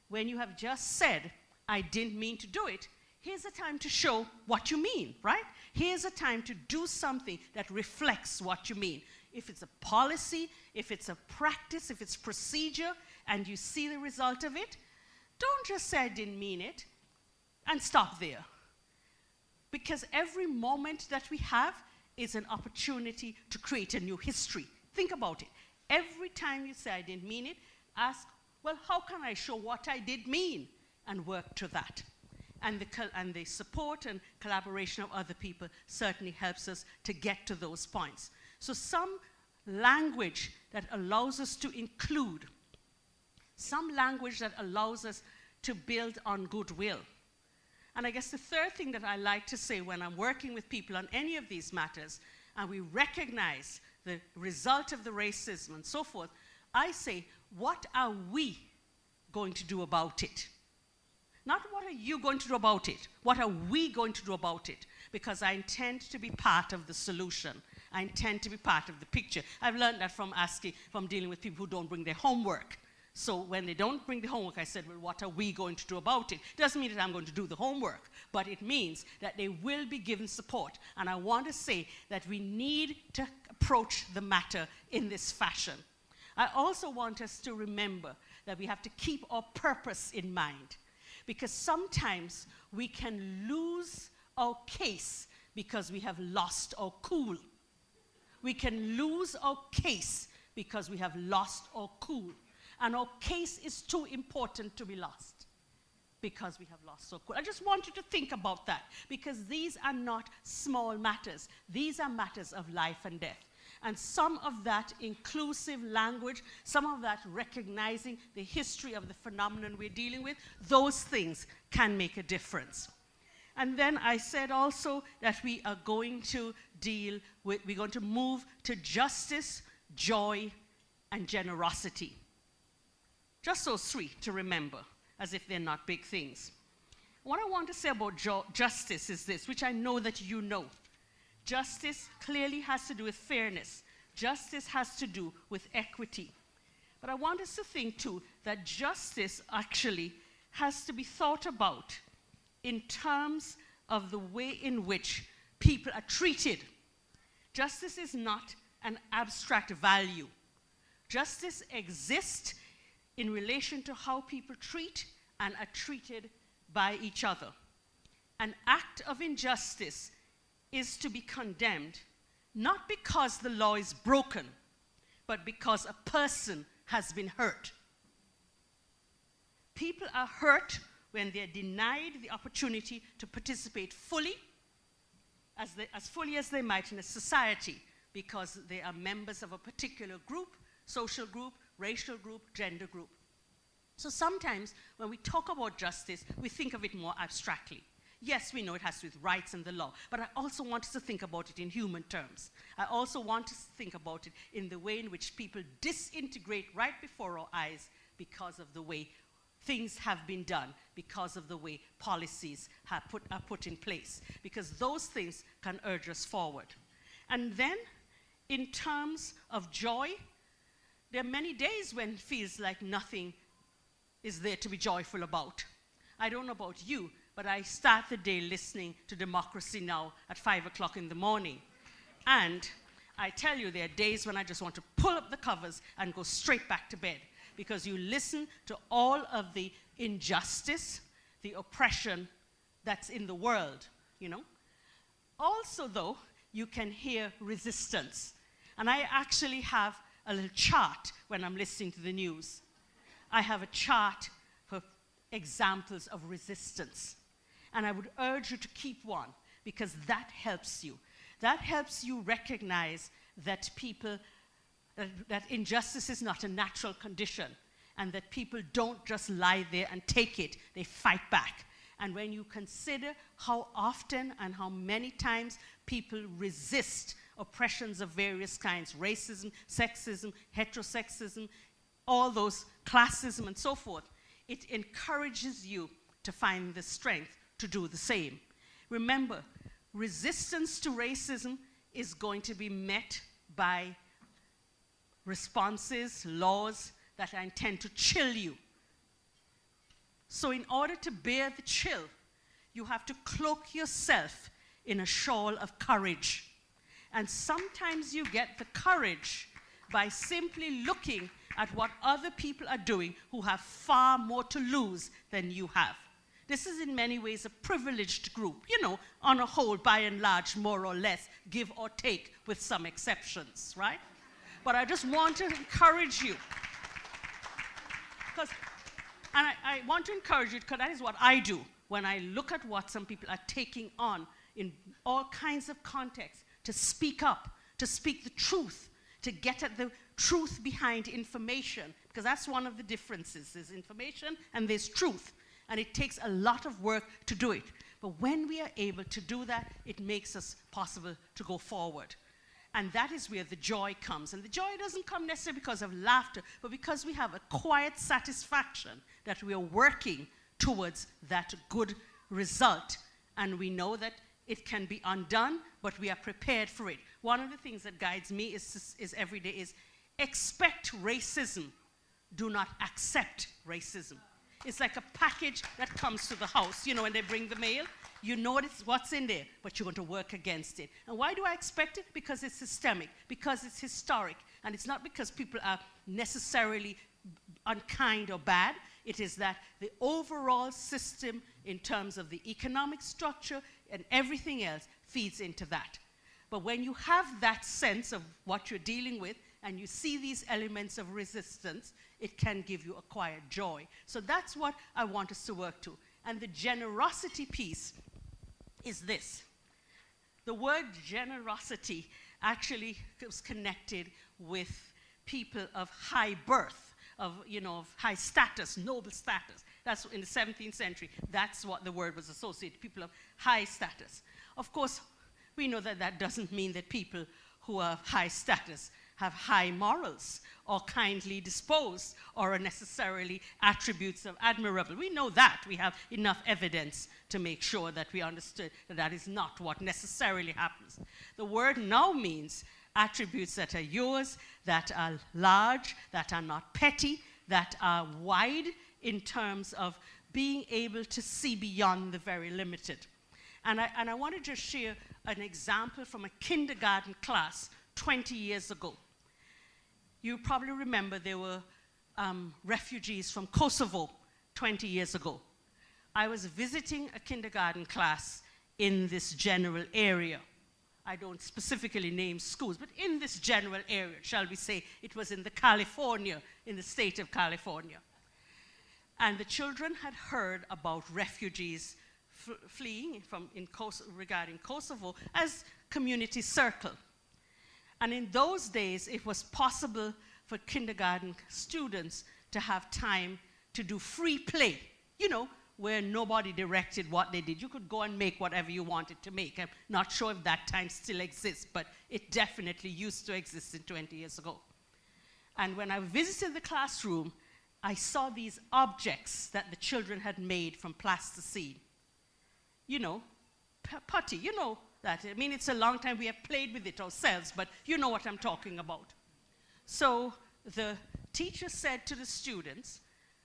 when you have just said, I didn't mean to do it, here's a time to show what you mean, right? Here's a time to do something that reflects what you mean. If it's a policy, if it's a practice, if it's procedure, and you see the result of it, don't just say I didn't mean it and stop there. Because every moment that we have is an opportunity to create a new history. Think about it. Every time you say I didn't mean it, ask Well, how can I show what I did mean and work to that? And the support and collaboration of other people certainly helps us to get to those points. So some language that allows us to include, some language that allows us to build on goodwill. And I guess the third thing that I like to say when I'm working with people on any of these matters, and we recognize the result of the racism and so forth, I say, what are we going to do about it? Not what are you going to do about it, what are we going to do about it? Because I intend to be part of the solution. I intend to be part of the picture. I've learned that from dealing with people who don't bring their homework. So when they don't bring the homework, I said, well, what are we going to do about it? Doesn't mean that I'm going to do the homework, but it means that they will be given support. And I want to say that we need to approach the matter in this fashion. I also want us to remember that we have to keep our purpose in mind, because sometimes we can lose our case because we have lost our cool. We can lose our case because we have lost our cool. And our case is too important to be lost because we have lost our cool. I just want you to think about that, because these are not small matters. These are matters of life and death. And some of that inclusive language, some of that recognizing the history of the phenomenon we're dealing with, those things can make a difference. And then I said also that we are going to we're going to move to justice, joy, and generosity. Just those three to remember, as if they're not big things. What I want to say about justice is this, which I know that you know. Justice clearly has to do with fairness. Justice has to do with equity. But I want us to think, too, that justice actually has to be thought about in terms of the way in which people are treated. Justice is not an abstract value. Justice exists in relation to how people treat and are treated by each other. An act of injustice is to be condemned, not because the law is broken, but because a person has been hurt. People are hurt when they're denied the opportunity to participate fully, as fully as they might in a society, because they are members of a particular group, social group, racial group, gender group. So sometimes when we talk about justice, we think of it more abstractly. Yes, we know it has to do with rights and the law, but I also want us to think about it in human terms. I also want us to think about it in the way in which people disintegrate right before our eyes because of the way things have been done, because of the way policies are put in place, because those things can urge us forward. And then, in terms of joy, there are many days when it feels like nothing is there to be joyful about. I don't know about you, but I start the day listening to Democracy Now! At 5 o'clock in the morning. And I tell you, there are days when I just want to pull up the covers and go straight back to bed, because you listen to all of the injustice, the oppression that's in the world, you know. Also, though, you can hear resistance. And I actually have a little chart when I'm listening to the news. I have a chart for examples of resistance. And I would urge you to keep one, because that helps you. That helps you recognize that that injustice is not a natural condition, and that people don't just lie there and take it, they fight back. And when you consider how often and how many times people resist oppressions of various kinds, racism, sexism, heterosexism, all those, classism and so forth, it encourages you to find the strength to do the same. Remember, resistance to racism is going to be met by responses, laws that are intended to chill you. So in order to bear the chill, you have to cloak yourself in a shawl of courage. And sometimes you get the courage by simply looking at what other people are doing who have far more to lose than you have. This is in many ways a privileged group, you know, on a whole, by and large, more or less, give or take, with some exceptions, right? But I just want to encourage you And I want to encourage you, because that is what I do when I look at what some people are taking on in all kinds of contexts, to speak up, to speak the truth, to get at the truth behind information, because that's one of the differences. There's information and there's truth, and it takes a lot of work to do it. But when we are able to do that, it makes us possible to go forward. And that is where the joy comes. And the joy doesn't come necessarily because of laughter, but because we have a quiet satisfaction that we are working towards that good result. And we know that it can be undone, but we are prepared for it. One of the things that guides me is every day is expect racism, do not accept racism. It's like a package that comes to the house. You know, when they bring the mail, you know what's in there, but you're going to work against it. And why do I expect it? Because it's systemic, because it's historic. And it's not because people are necessarily unkind or bad. It is that the overall system in terms of the economic structure and everything else feeds into that. But when you have that sense of what you're dealing with, and you see these elements of resistance, it can give you a quiet joy. So that's what I want us to work to. And the generosity piece is this. The word generosity actually was connected with people of high birth, of high status, noble status. That's in the 17th century. That's what the word was associated, people of high status. Of course, we know that that doesn't mean that people who are of high status have high morals or kindly disposed or are necessarily attributes of admirable. We know that. We have enough evidence to make sure that we understood that that is not what necessarily happens. The word now means attributes that are yours, that are large, that are not petty, that are wide in terms of being able to see beyond the very limited. And I want to just share an example from a kindergarten class 20 years ago. You probably remember there were refugees from Kosovo 20 years ago. I was visiting a kindergarten class in this general area. I don't specifically name schools, but in this general area, shall we say, it was in the state of California. And the children had heard about refugees fleeing regarding Kosovo as community circle. And in those days, it was possible for kindergarten students to have time to do free play, where nobody directed what they did. You could go and make whatever you wanted to make. I'm not sure if that time still exists, but it definitely used to exist 20 years ago. And when I visited the classroom, I saw these objects that the children had made from plasticine. Putty, that. I mean, it's a long time we have played with it ourselves, but you know what I'm talking about. So the teacher said to the students,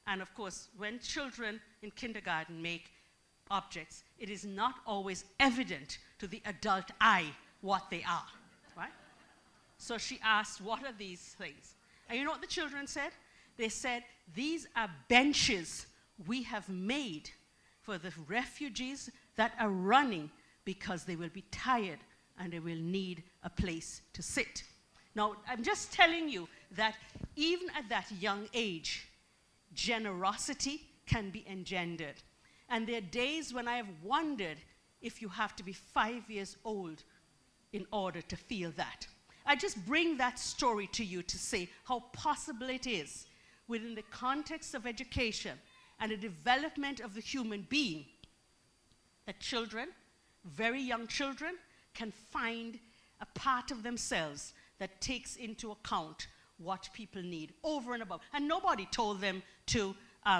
and of course, when children in kindergarten make objects, it is not always evident to the adult eye what they are, right? So she asked, what are these things? And you know what the children said? They said, these are benches we have made for the refugees that are running because they will be tired and they will need a place to sit. Now, I'm just telling you that even at that young age, generosity can be engendered. And there are days when I have wondered if you have to be 5 years old in order to feel that. I just bring that story to you to say how possible it is within the context of education and the development of the human being that children, very young children, can find a part of themselves that takes into account what people need over and above. And nobody told them to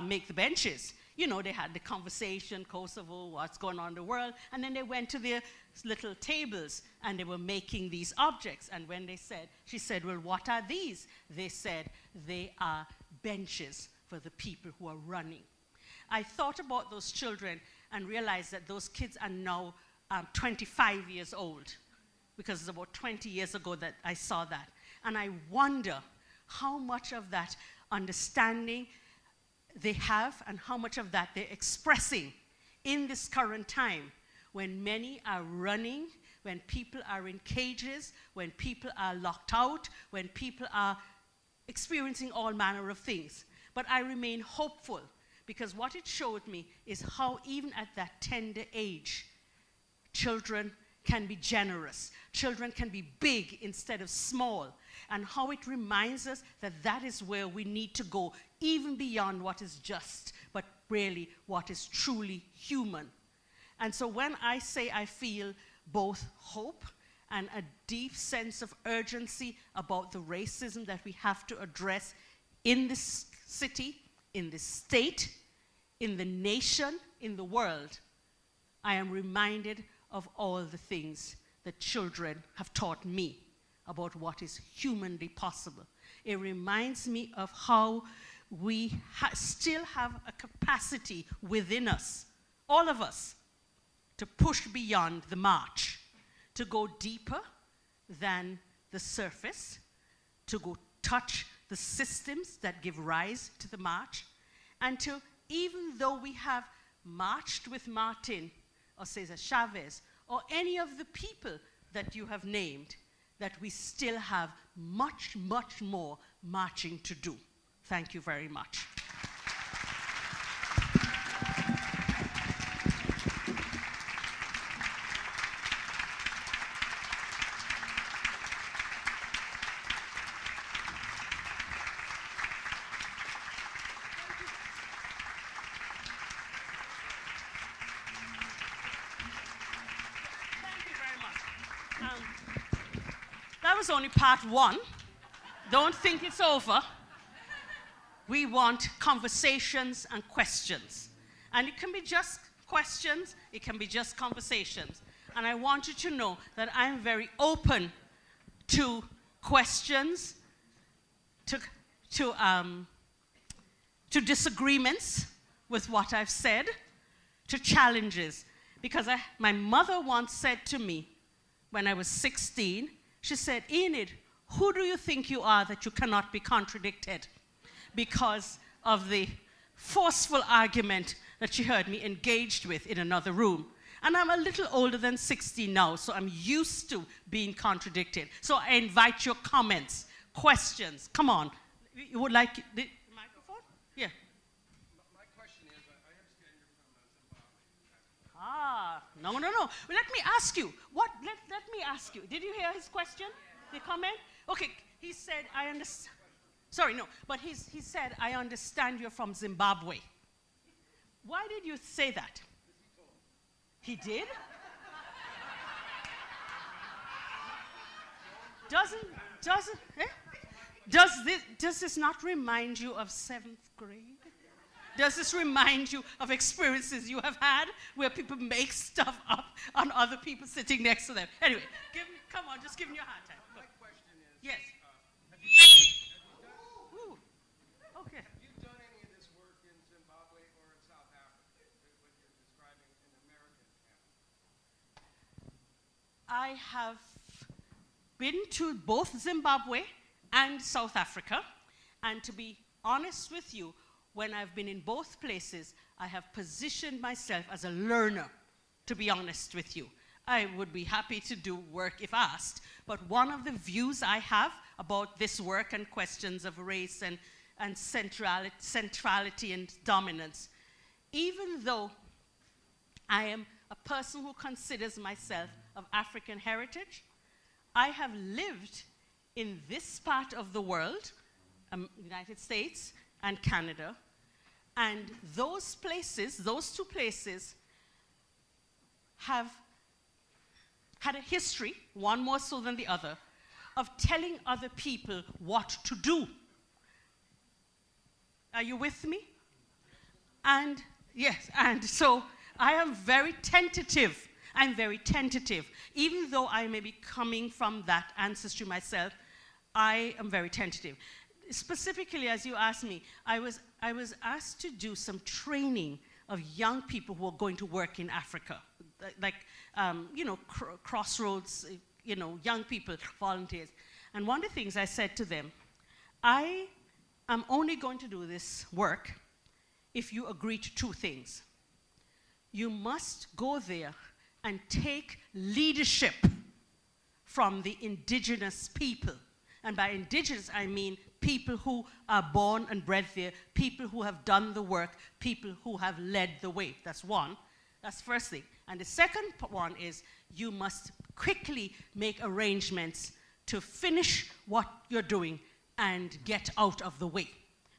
make the benches. They had the conversation, Kosovo, what's going on in the world, and then they went to their little tables and they were making these objects. And when she said, well, what are these? They said, they are benches for the people who are running. I thought about those children and realized that those kids are now 25 years old, because it's about 20 years ago that I saw that. And I wonder how much of that understanding they have and how much of that they're expressing in this current time when many are running, when people are in cages, when people are locked out, when people are experiencing all manner of things. But I remain hopeful, because what it showed me is how even at that tender age, children can be generous. Children can be big instead of small. And how it reminds us that that is where we need to go, even beyond what is just, but really what is truly human. And so when I say I feel both hope and a deep sense of urgency about the racism that we have to address in this city, in this state, in the nation, in the world, I am reminded of all the things that children have taught me about what is humanly possible. It reminds me of how we still have a capacity within us, all of us, to push beyond the march, to go deeper than the surface, to go touch the systems that give rise to the march, and to, even though we have marched with Martin or Cesar Chavez or any of the people that you have named, that we still have much, much more marching to do. Thank you very much. That was only part one. Don't think it's over. We want conversations and questions. And it can be just questions, it can be just conversations. And I want you to know that I'm very open to questions, to disagreements with what I've said, to challenges. Because my mother once said to me, when I was 16, she said, Enid, who do you think you are that you cannot be contradicted? Because of the forceful argument that she heard me engaged with in another room. And I'm a little older than 60 now, so I'm used to being contradicted. So I invite your comments, questions. Come on. You would like the microphone? Yeah. My question is, I understand you're from Zimbabwe. No. Well, let me ask you. Let me ask you. Did you hear his question? The comment? Okay, he said, I understand. Sorry, no, but he said, I understand you're from Zimbabwe. Why did you say that? He did? Does this not remind you of 7th grade? Does this remind you of experiences you have had where people make stuff up on other people sitting next to them? Anyway, come on, just give me your hard time. My question is, yes. Have you done any of this work in Zimbabwe or in South Africa, what you're describing in American camp? I have been to both Zimbabwe and South Africa, and to be honest with you, when I've been in both places, I have positioned myself as a learner, to be honest with you. I would be happy to do work if asked, but one of the views I have about this work and questions of race and centrality and dominance, even though I am a person who considers myself of African heritage, I have lived in this part of the world, United States and Canada, and those places, those two places, have had a history, one more so than the other, of telling other people what to do. Are you with me? And yes, and so I am very tentative. I'm very tentative. Even though I may be coming from that ancestry myself, I am very tentative. Specifically, as you asked me, I was asked to do some training of young people who are going to work in Africa, like, crossroads, young people, volunteers. And one of the things I said to them, I am only going to do this work if you agree to two things. You must go there and take leadership from the indigenous people. And by indigenous, I mean people who are born and bred there, people who have done the work, people who have led the way. That's one. That's the first thing. And the second one is you must quickly make arrangements to finish what you're doing and get out of the way.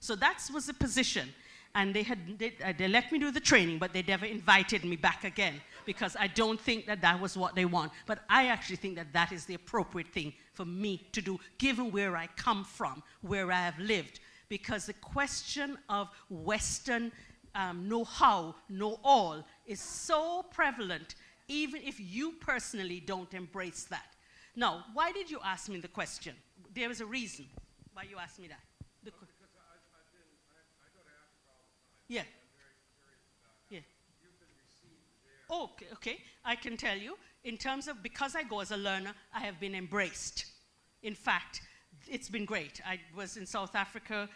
So that was the position. And they let me do the training, but they never invited me back again because I don't think that that was what they want. But I actually think that that is the appropriate thing for me to do, given where I come from, where I have lived. Because the question of Western know-how, know-all is so prevalent, even if you personally don't embrace that. Now, why did you ask me the question? There was a reason why you asked me that. Because I go to Africa all the time. Yeah. I'm very curious about how Yeah. you've been received there. Oh, okay. I can tell you, in terms of, because I go as a learner, I have been embraced. In fact, it's been great. I was in South Africa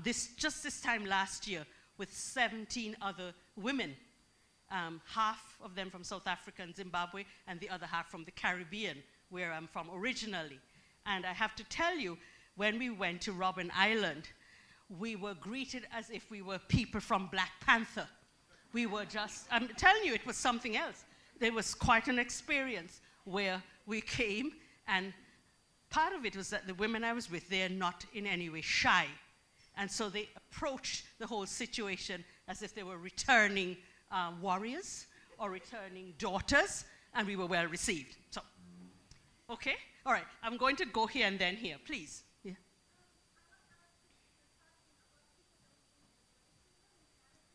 just this time last year with 17 other women, half of them from South Africa and Zimbabwe, and the other half from the Caribbean, where I'm from originally. And I have to tell you, when we went to Robben Island, we were greeted as if we were people from Black Panther. We were just, I'm telling you, it was something else. There was quite an experience where we came, and part of it was that the women I was with, they're not in any way shy. And so they approached the whole situation as if they were returning warriors or returning daughters, and we were well received. So, okay? All right, I'm going to go here and then here, please. Yeah.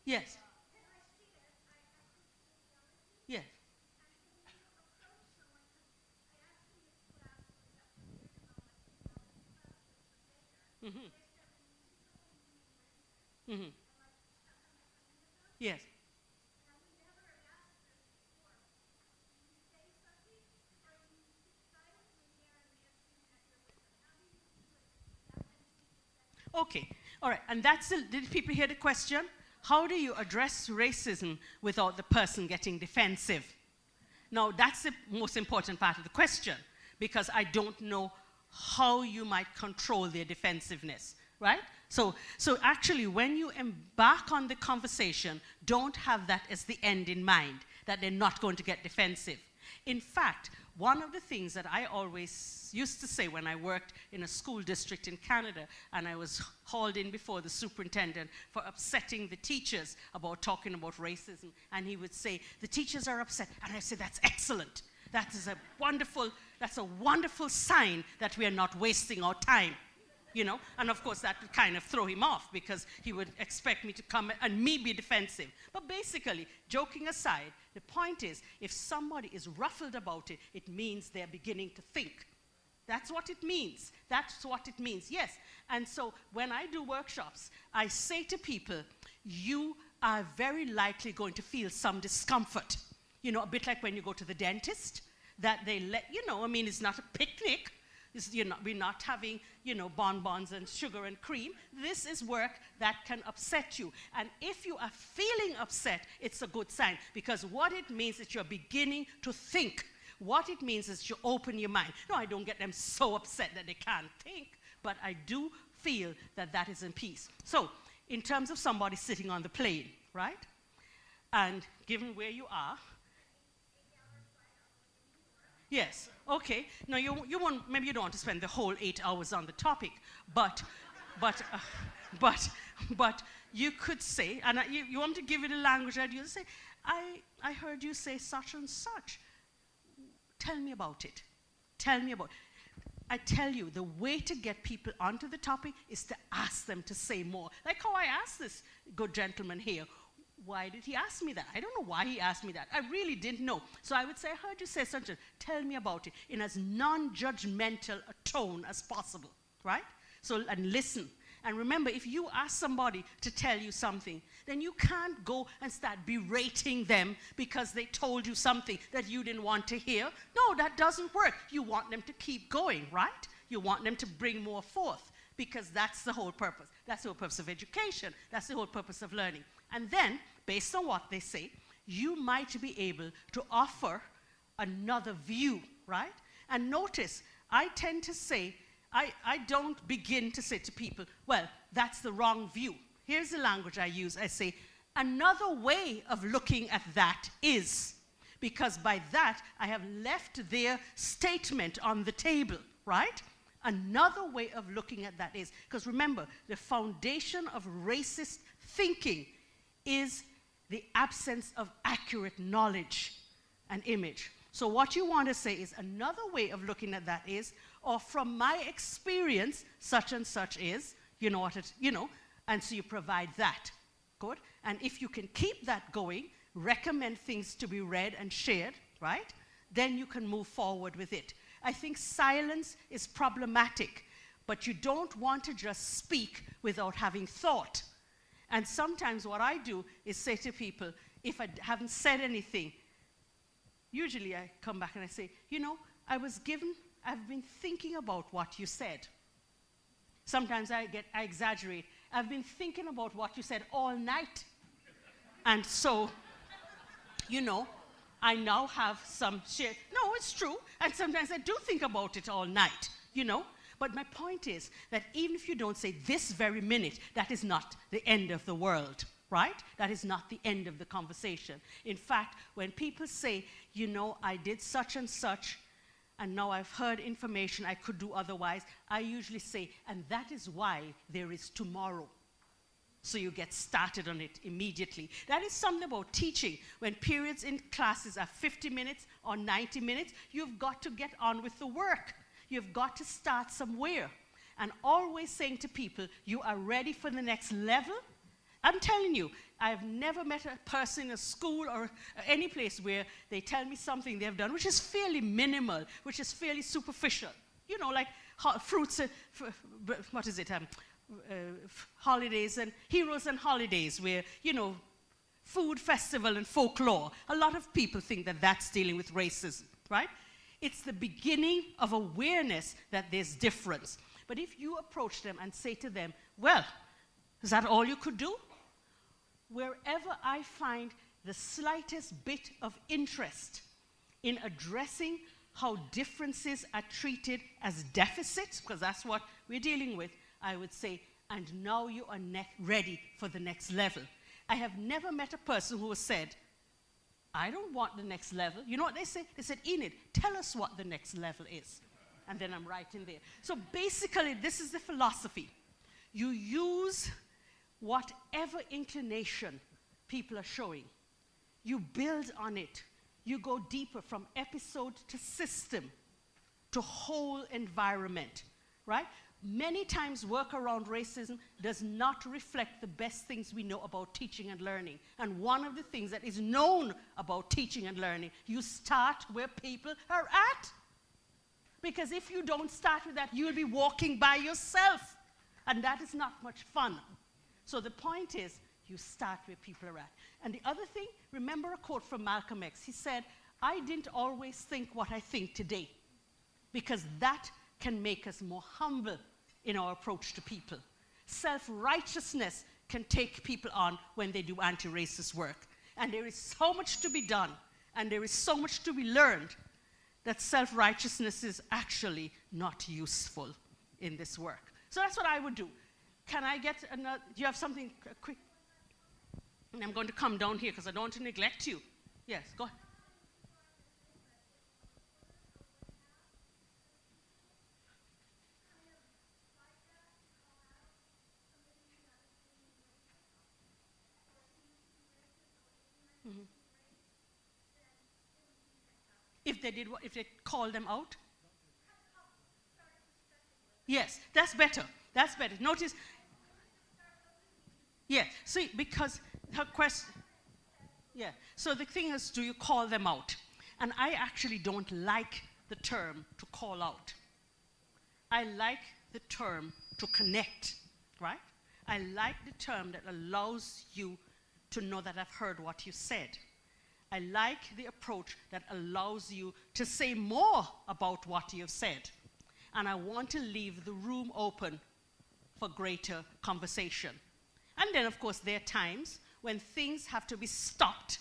Yes. Yes. Mm-hmm. Mm-hmm. Yes. Okay, all right, and that's did people hear the question? How do you address racism without the person getting defensive? Now, that's the most important part of the question, because I don't know how you might control their defensiveness, right? So actually, when you embark on the conversation, don't have that as the end in mind, that they're not going to get defensive. In fact, one of the things that I always used to say when I worked in a school district in Canada, and I was hauled in before the superintendent for upsetting the teachers about talking about racism, and he would say, the teachers are upset, and I said, that's excellent. That's a wonderful sign that we are not wasting our time. You know, and of course that would kind of throw him off because he would expect me to come and me be defensive. But basically, joking aside, the point is, if somebody is ruffled about it, it means they're beginning to think. That's what it means. That's what it means, yes. And so when I do workshops, I say to people, you are very likely going to feel some discomfort. You know, a bit like when you go to the dentist, that they let, you know, I mean, it's not a picnic. We're not having, you know, bonbons and sugar and cream. This is work that can upset you. And if you are feeling upset, it's a good sign, because what it means is you're beginning to think. What it means is you open your mind. No, I don't get them so upset that they can't think, but I do feel that that is in peace. So, in terms of somebody sitting on the plane, right? And given where you are, yes, okay. Now you want, maybe you don't want to spend the whole 8 hours on the topic, but you could say, and you want to give it a language that you say, I heard you say such and such. Tell me about it. Tell me about it. I tell you, the way to get people onto the topic is to ask them to say more. Like how I asked this good gentleman here, why did he ask me that? I don't know why he asked me that. I really didn't know. So I would say, I heard you say something. Tell me about it in as non-judgmental a tone as possible, right? So, and listen. And remember, if you ask somebody to tell you something, then you can't go and start berating them because they told you something that you didn't want to hear. No, that doesn't work. You want them to keep going, right? You want them to bring more forth, because that's the whole purpose. That's the whole purpose of education. That's the whole purpose of learning. And then, based on what they say, you might be able to offer another view, right? And notice, I tend to say, I don't begin to say to people, well, that's the wrong view. Here's the language I use. I say, another way of looking at that is, because by that I have left their statement on the table, right? Another way of looking at that is, because remember, the foundation of racist thinking is the absence of accurate knowledge and image. So what you want to say is another way of looking at that is, or from my experience, such and such is, you know what it, you know, and so you provide that. Good? And if you can keep that going, recommend things to be read and shared, right? Then you can move forward with it. I think silence is problematic, but you don't want to just speak without having thought. And sometimes what I do is say to people, if I haven't said anything, usually I come back and I say, you know, I've been thinking about what you said. Sometimes I exaggerate. I've been thinking about what you said all night. And so, you know, I now have some share. No, it's true. And sometimes I do think about it all night, you know. But my point is that even if you don't say this very minute, that is not the end of the world, right? That is not the end of the conversation. In fact, when people say, you know, I did such and such, and now I've heard information I could do otherwise, I usually say, and that is why there is tomorrow. So you get started on it immediately. That is something about teaching. When periods in classes are 50 minutes or 90 minutes, you've got to get on with the work. You've got to start somewhere. And always saying to people, you are ready for the next level. I'm telling you, I've never met a person in a school or any place where they tell me something they've done, which is fairly minimal, which is fairly superficial. You know, like fruits, what is it? Holidays and heroes and holidays, where, you know, food festival and folklore. A lot of people think that that's dealing with racism, right? It's the beginning of awareness that there's difference. But if you approach them and say to them, well, is that all you could do? Wherever I find the slightest bit of interest in addressing how differences are treated as deficits, because that's what we're dealing with, I would say, and now you are ready for the next level. I have never met a person who has said, I don't want the next level. You know what they say? They said, Enid, tell us what the next level is. And then I'm right in there. So basically, this is the philosophy. You use whatever inclination people are showing. You build on it. You go deeper from episode to system to whole environment, right? Many times work around racism does not reflect the best things we know about teaching and learning. And one of the things that is known about teaching and learning, you start where people are at. Because if you don't start with that, you'll be walking by yourself. And that is not much fun. So the point is, you start where people are at. And the other thing, remember a quote from Malcolm X. He said, I didn't always think what I think today, because that can make us more humble in our approach to people. Self-righteousness can take people on when they do anti-racist work. And there is so much to be done, and there is so much to be learned, that self-righteousness is actually not useful in this work. So that's what I would do. Can I get another, do you have something quick? And I'm going to come down here because I don't want to neglect you. Yes, go ahead. Mm-hmm. If they did what, if they called them out? Yes, that's better. That's better. Notice, yeah, see, because her question, yeah. So the thing is, do you call them out? And I actually don't like the term to call out. I like the term to connect, right? I like the term that allows you to know that I've heard what you said. I like the approach that allows you to say more about what you've said. And I want to leave the room open for greater conversation. And then, of course, there are times when things have to be stopped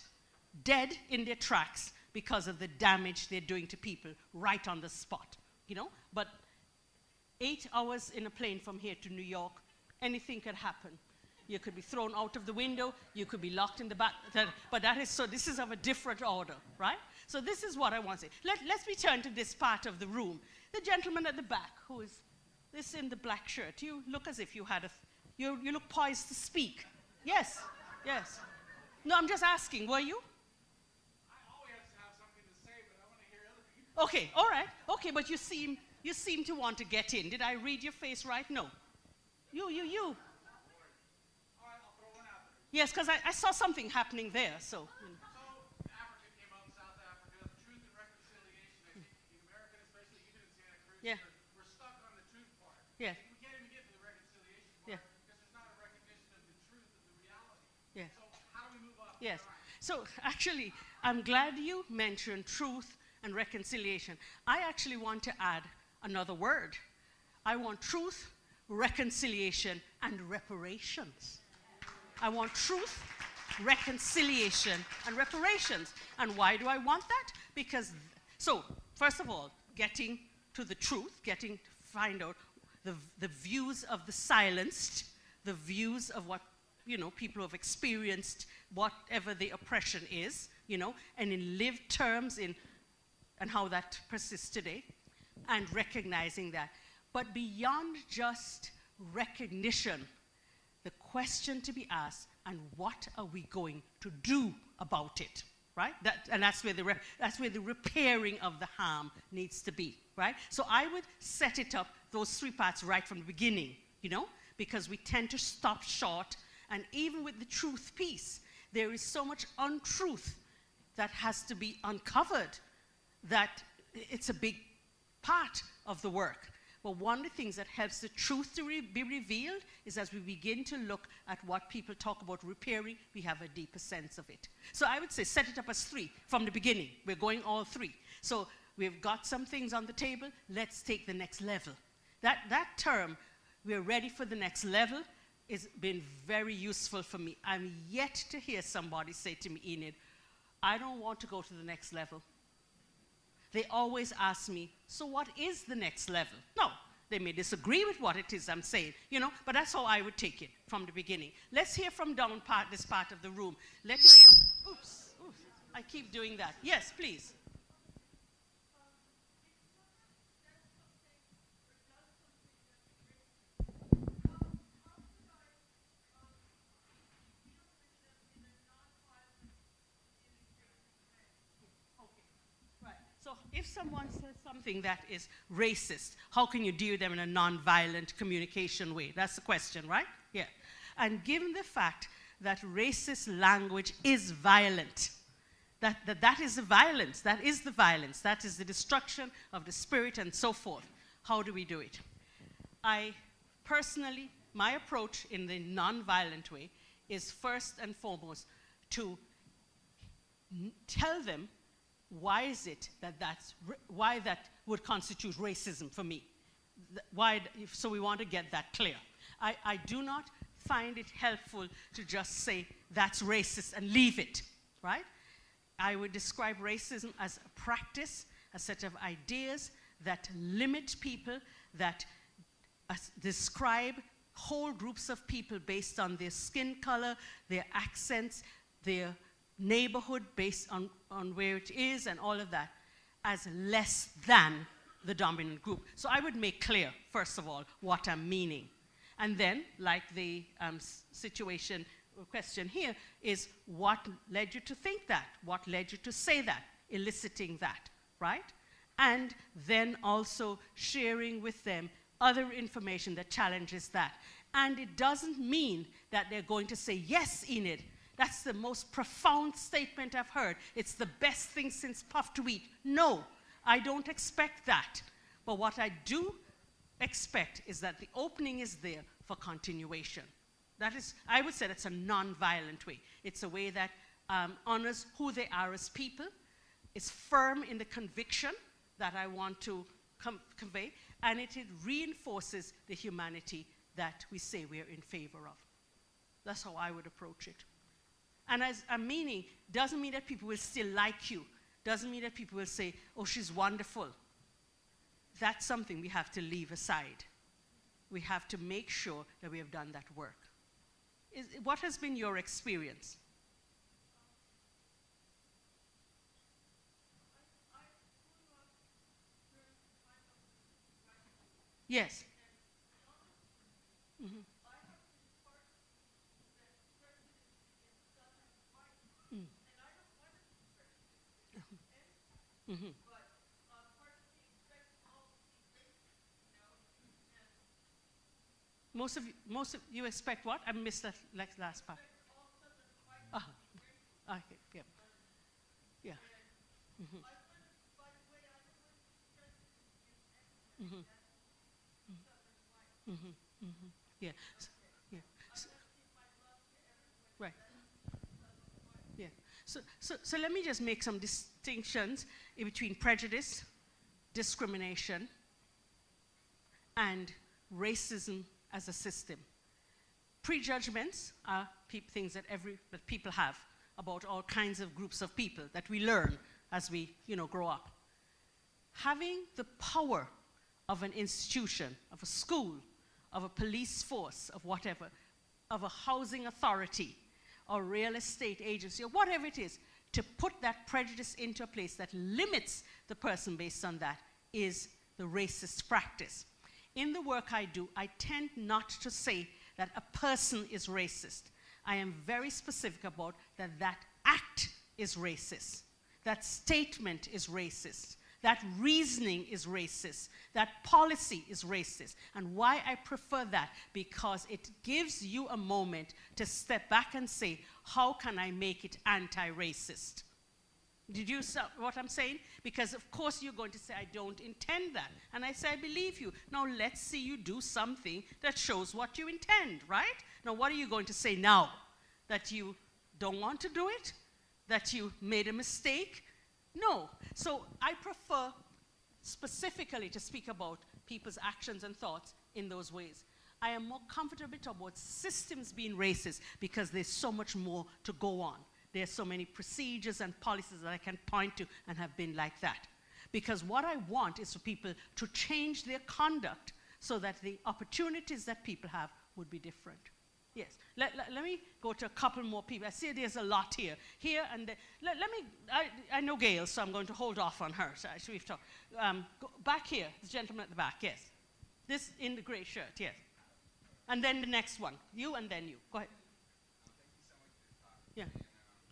dead in their tracks because of the damage they're doing to people right on the spot, you know? But 8 hours in a plane from here to New York, anything could happen. You could be thrown out of the window, you could be locked in the back, but that is, so this is of a different order, right? So this is what I want to say. Let's return to this part of the room. The gentleman at the back, who is this in the black shirt, you look as if you had you look poised to speak. Yes, yes. No, I'm just asking, were you? I always have something to say, but I want to hear other people. Okay, all right. Okay, but you seem to want to get in. Did I read your face right? No. You. All right, I'll throw one out there. Yes, because I saw something happening there, so. So, Africa came out in South Africa, truth and reconciliation. I think in America, especially even in Santa Cruz, Yeah. we're stuck on the truth part. Yeah. We can't even get to the reconciliation part Yeah. because there's not a recognition of the truth of the reality. Yeah. So how do we move up? Yes. So actually, I'm glad you mentioned truth and reconciliation. I actually want to add another word. I want truth, reconciliation, and reparations. I want truth, reconciliation, and reparations. And why do I want that? Because, so, first of all, getting to the truth, getting to find out the views of the silenced, the views of what, you know, people have experienced, whatever the oppression is, you know, and in lived terms, and how that persists today, and recognizing that. But beyond just recognition, the question to be asked, and what are we going to do about it, right? That's where the repairing of the harm needs to be, right? So I would set it up, those 3 parts right from the beginning, you know, because we tend to stop short, and even with the truth piece, there is so much untruth that has to be uncovered that it's a big part of the work. But one of the things that helps the truth to be revealed is as we begin to look at what people talk about repairing, we have a deeper sense of it. So I would say set it up as 3 from the beginning. We're going all 3. So we've got some things on the table. Let's take the next level. That term, we're ready for the next level, has been very useful for me. I'm yet to hear somebody say to me, Enid, I don't want to go to the next level. They always ask me, so what is the next level? No, they may disagree with what it is I'm saying, you know, but that's how I would take it from the beginning. Let's hear from this part of the room. Oops, I keep doing that. Yes, please. So if someone says something that is racist, how can you deal with them in a non-violent communication way? That's the question, right? Yeah. And given the fact that racist language is violent, that is the violence, that is the violence, that is the destruction of the spirit and so forth, how do we do it? I personally, my approach in the non-violent way is first and foremost to tell them why is it why that would constitute racism for me? So we want to get that clear. I do not find it helpful to just say that's racist and leave it, right? I would describe racism as a practice, a set of ideas that limit people, that describe whole groups of people based on their skin color, their accents, their neighborhood based on where it is and all of that as less than the dominant group. So I would make clear, first of all, what I'm meaning. And then, like the question here, is what led you to think that? What led you to say that? Eliciting that, right? And then also sharing with them other information that challenges that. And it doesn't mean that they're going to say, yes, Enid, that's the most profound statement I've heard. It's the best thing since puff to eat. No, I don't expect that. But what I do expect is that the opening is there for continuation. That is, I would say that's a non-violent way. It's a way that honors who they are as people, is firm in the conviction that I want to convey, and it reinforces the humanity that we say we're in favor of. That's how I would approach it. And as a meaning, doesn't mean that people will still like you. Doesn't mean that people will say, oh, she's wonderful. that's something we have to leave aside. We have to make sure that we have done that work. What has been your experience? Yes. Mm-hmm. Mm-hmm. Most of you expect what? I missed that last part. Okay, yeah. Yeah. Mm-hmm. Mm-hmm. Mm-hmm. Mm-hmm. Yeah. Yeah. Right. Yeah. So let me just make some distinctions in between prejudice, discrimination, and racism as a system. Prejudgments are things that people have about all kinds of groups of people that we learn as we grow up. Having the power of an institution, of a school, of a police force, of whatever, of a housing authority, or real estate agency, or whatever it is, to put that prejudice into a place that limits the person based on that is the racist practice. In the work I do, I tend not to say that a person is racist. I am very specific about that act is racist, that statement is racist, that reasoning is racist, that policy is racist. And why I prefer that? Because it gives you a moment to step back and say, how can I make it anti-racist? Did you see what I'm saying? Because of course you're going to say, I don't intend that. And I say, I believe you. Now let's see you do something that shows what you intend, right? Now what are you going to say now? That you don't want to do it? That you made a mistake? No. So I prefer specifically to speak about people's actions and thoughts in those ways. I am more comfortable about systems being racist because there's so much more to go on. There's so many procedures and policies that I can point to and have been like that. Because what I want is for people to change their conduct so that the opportunities that people have would be different. Yes. Let me go to a couple more people. I see there's a lot here. Here and there. I know Gail, so I'm going to hold off on her. So we've talked. Go back here, the gentleman at the back, yes. This in the gray shirt, yes. And then the next one. You and then you. Go ahead. Yeah.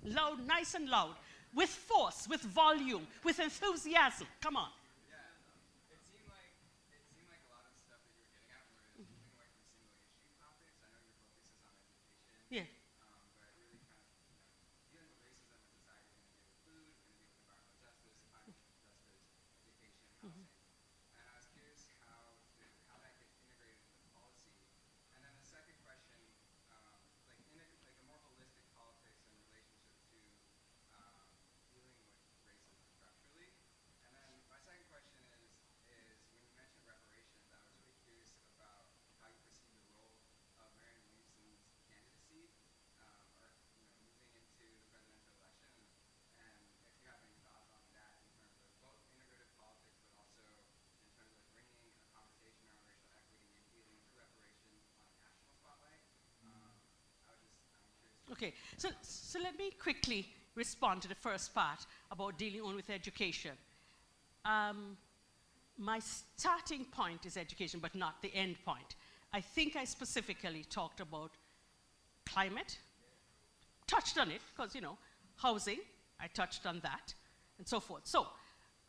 Loud, nice and loud. With force, with volume, with enthusiasm. Come on. Yeah. It seemed like a lot of stuff that you were getting at was moving away from single issue topics. I know your focus is on education. Yeah. But really kind of dealing with racism in society, going to deal with food, going to deal with environmental justice, climate justice, education, housing. And I was curious how that gets integrated into policy. And then the second question, like a more holistic politics in relationship to dealing with racism structurally. And then my second question is when you mentioned reparations, I was really curious about how you perceive the role of Marianne Williamson's candidacy, or moving into the presidential election, and if you have any thoughts on that in terms of both integrative politics, but also in terms of bringing a conversation around racial equity and dealing with reparations on a national spotlight. I'm curious. Okay, so let me quickly respond to the first part about dealing only with education. My starting point is education, but not the end point. I think I specifically talked about climate, touched on it, because, housing, I touched on that, and so forth. So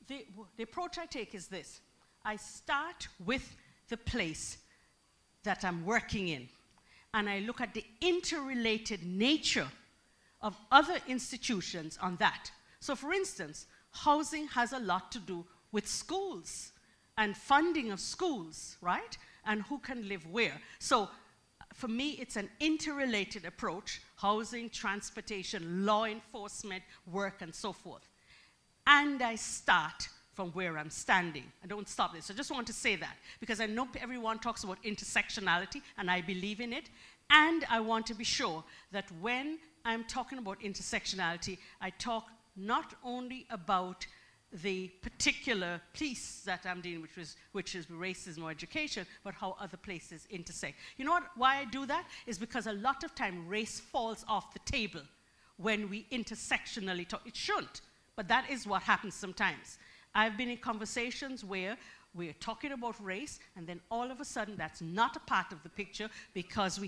the approach I take is this. I start with the place that I'm working in, and I look at the interrelated nature of other institutions on that. So for instance, housing has a lot to do with schools and funding of schools, right? And who can live where. So for me, it's an interrelated approach: housing, transportation, law enforcement, work, and so forth. And I start from where I'm standing. I don't stop this. I just want to say that, because I know everyone talks about intersectionality, and I believe in it. And I want to be sure that when I'm talking about intersectionality, I talk not only about the particular piece that I'm dealing with, which is racism or education, but how other places intersect. You know what, why I do that? Is because a lot of time race falls off the table when we intersectionally talk. It shouldn't, but that is what happens sometimes. I've been in conversations where we're talking about race, and then all of a sudden that's not a part of the picture because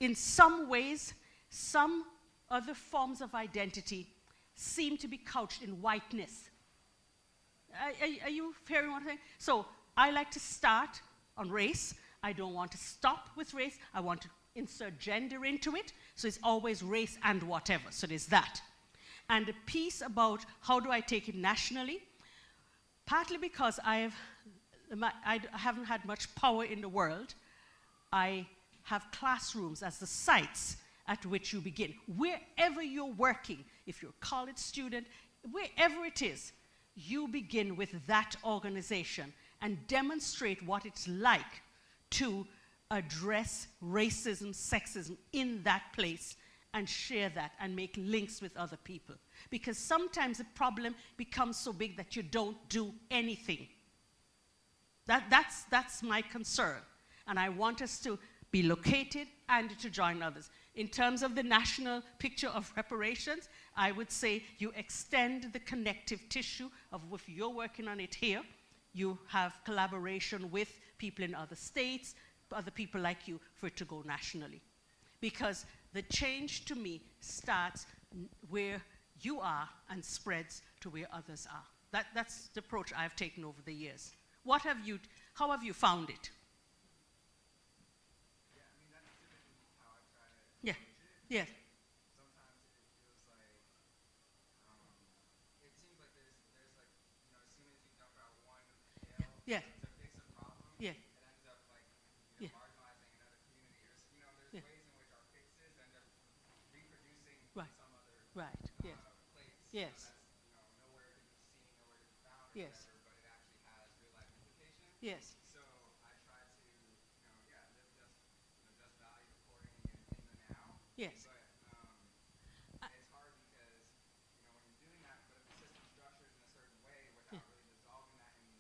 in some ways, some other forms of identity seem to be couched in whiteness. Are you hearing what I'm saying? So I like to start on race. I don't want to stop with race. I want to insert gender into it. So it's always race and whatever. So there's that. And the piece about how do I take it nationally, partly because I haven't had much power in the world. I have classrooms as the sites at which you begin. Wherever you're working, if you're a college student, wherever it is, you begin with that organization and demonstrate what it's like to address racism, sexism in that place and share that and make links with other people. Because sometimes the problem becomes so big that you don't do anything. That's my concern. And I want us to be located and to join others. In terms of the national picture of reparations, I would say you extend the connective tissue of if you're working on it here, you have collaboration with people in other states, other people like you, for it to go nationally. Because the change to me starts where you are and spreads to where others are. That's the approach I've taken over the years. How have you found it? Yeah. Yeah. Sometimes it feels like, it seems like there's like, as soon as you dump out one nail Yeah. to fix a problem, Yeah. it ends up like, Yeah. marginalizing another community. Or, there's Yeah. ways in which our fixes end up reproducing Right. some other Right. Yes. place. Yes. That's, nowhere to be seen, nowhere to be found, or Yes. whatever, but it actually has real life implications. Yes. So I try to, live just value according in the now. Yes. But it's hard because, when you're doing that, but if the system structures in a certain way without really dissolving that and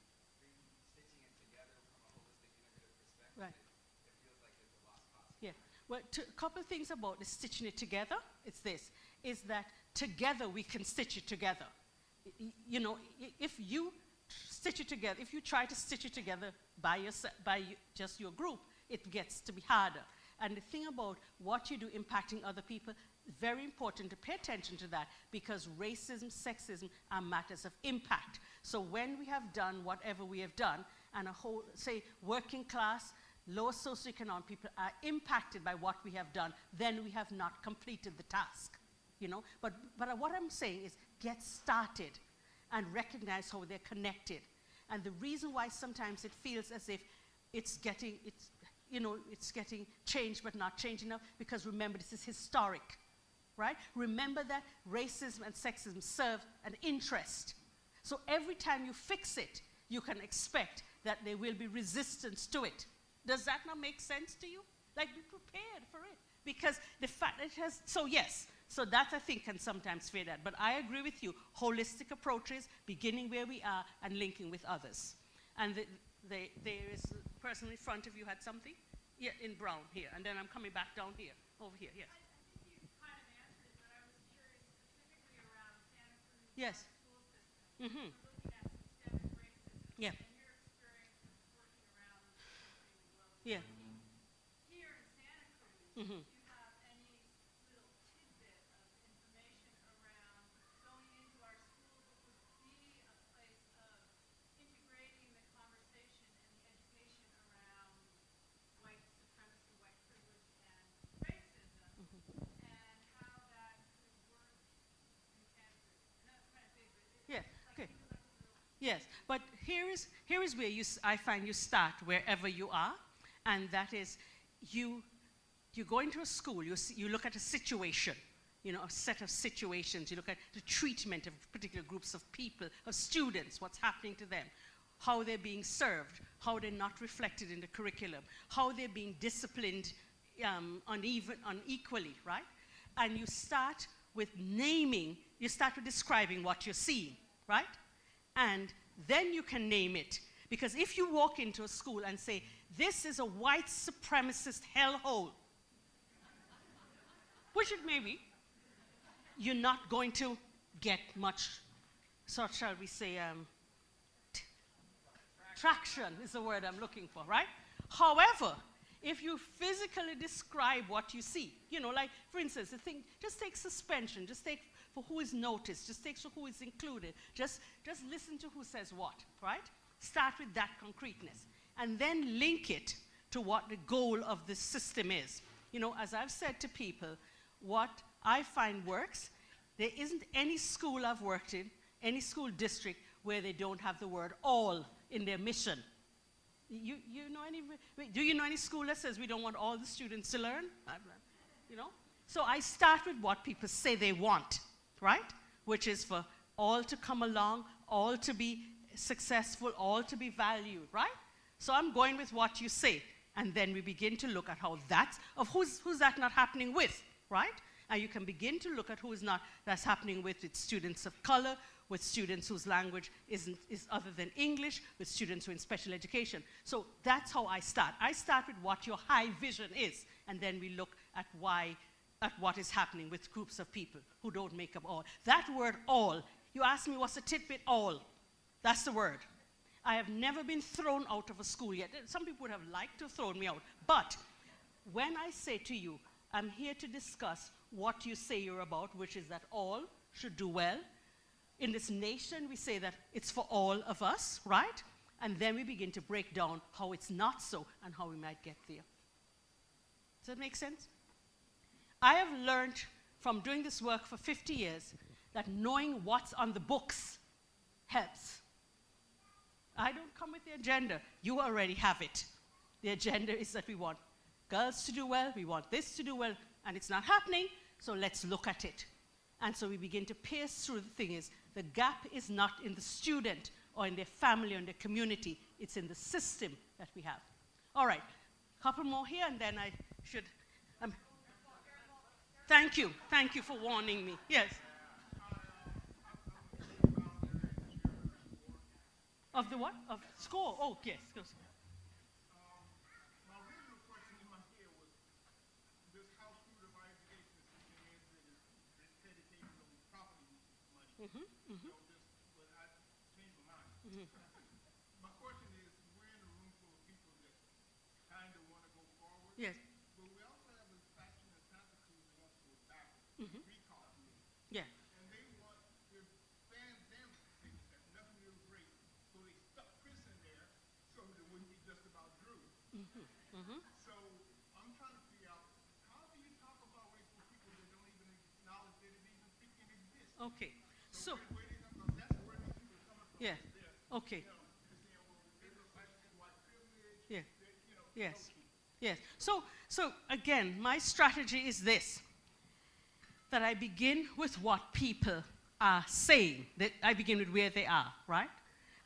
stitching it together from a holistic, integrative perspective, Right. it feels like it's a lost cause. Yeah. Well, a couple of things about the stitching it together. It's this, is that together we can stitch it together. If you stitch it together, if you try to stitch it together by just your group, it gets to be harder. And the thing about what you do impacting other people, very important to pay attention to that because racism, sexism are matters of impact. So when we have done whatever we have done and a whole, say, working class, lower socioeconomic people are impacted by what we have done, then we have not completed the task, But what I'm saying is get started and recognize how they're connected. And the reason why sometimes it feels as if it's getting changed but not changed enough, because remember, this is historic, right? Remember that racism and sexism serve an interest. So every time you fix it, you can expect that there will be resistance to it. Does that not make sense to you? Like, be prepared for it. Because the fact that it has, so that I think can sometimes fade out. But I agree with you, holistic approaches, beginning where we are and linking with others. And there is a person in front of you had something? Yeah, in brown here, and then I'm coming back down here, over here, yes. I think you kind of answered it, but I was curious specifically around Santa Cruz Yes. school system. Mm-hmm. We're looking at systemic racism Yeah. and your experience of working around the mainstream world. Yeah. Here in Santa Cruz, Mm-hmm. do you have any little tidbit of information around going into our schools, what would be a place of integrating the conversation and the education around white supremacy, white privilege, and racism, and how that could work in Santa Cruz? I know it's kind of big, but Yeah, okay. seems like a real Yes, but here is where I find you start wherever you are, and that is you go into a school, you look at a situation, a set of situations, you look at the treatment of particular groups of people, of students, what's happening to them, how they're being served, how they're not reflected in the curriculum, how they're being disciplined unequally, right? And you start with naming, you start with describing what you're seeing. right? And then you can name it. Because if you walk into a school and say, this is a white supremacist hellhole, which it may be, you're not going to get much, so shall we say, traction is the word I'm looking for, right? However, if you physically describe what you see, you know, like, for instance, the thing, just take suspension, just take for who is noticed, just take for who is included, just listen to who says what, right? Start with that concreteness, and then link it to what the goal of the system is. You know, as I've said to people, what I find works, there isn't any school I've worked in, any school district, where they don't have the word all in their mission. You know any, do you know any school that says we don't want all the students to learn? You know? So I start with what people say they want, right? Which is for all to come along, all to be successful, all to be valued, right? So I'm going with what you say, and then we begin to look at how that's, of who's that not happening with, right? And you can begin to look at who is not, that's happening with students of color, with students whose language is other than English, with students who are in special education. So that's how I start. I start with what your high vision is, and then we look at what is happening with groups of people who don't make up all. That word all, you ask me what's a tidbit? All. That's the word. I have never been thrown out of a school yet. Some people would have liked to have thrown me out. But when I say to you, I'm here to discuss what you say you're about, which is that all should do well. In this nation, we say that it's for all of us, right? And then we begin to break down how it's not so and how we might get there. Does that make sense? I have learned from doing this work for 50 years that knowing what's on the books helps. I don't come with the agenda. You already have it. The agenda is that we want girls to do well, we want this to do well, and it's not happening, so let's look at it. And so we begin to pierce through. The thing is, the gap is not in the student or in their family or in their community. It's in the system that we have. All right, a couple more here, and then I should. Thank you for warning me. Yes. Of the what? Of score? Oh, yes. My original question in my head was, this House Food of Education system is predicated on property money. So but I changed my mind. My question is, we're in a room full of people that kind of want to go forward. Yes. But we also have a faction of Santa Cruz that wants to go backwards. Recall committee. Yeah. And they want to ban them things that nothing real great. So they stuck Chris in there so that it wouldn't be just about Drew. So I'm trying to figure out, how do you talk about race with people that don't even acknowledge that it even freaking exists? Okay. So where they come from, that's where these people are coming from. yeah. Okay. You know, they're saying, well, they look like white privilege. Yeah. You know, Yes. Yes. So again, my strategy is this, that I begin with what people are saying, that I begin with where they are, right?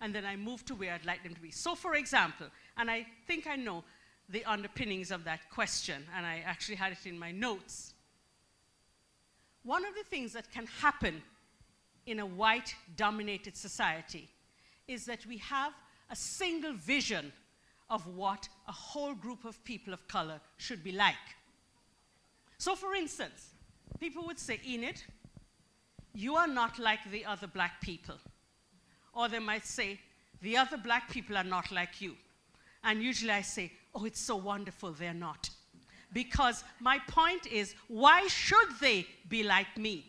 And then I move to where I'd like them to be. So for example, and I think I know the underpinnings of that question, and I actually had it in my notes. One of the things that can happen in a white-dominated society is that we have a single vision of what a whole group of people of color should be like. So for instance, people would say, Enid, you are not like the other black people. Or they might say, the other black people are not like you. And usually I say, oh, it's so wonderful they're not. Because my point is, why should they be like me?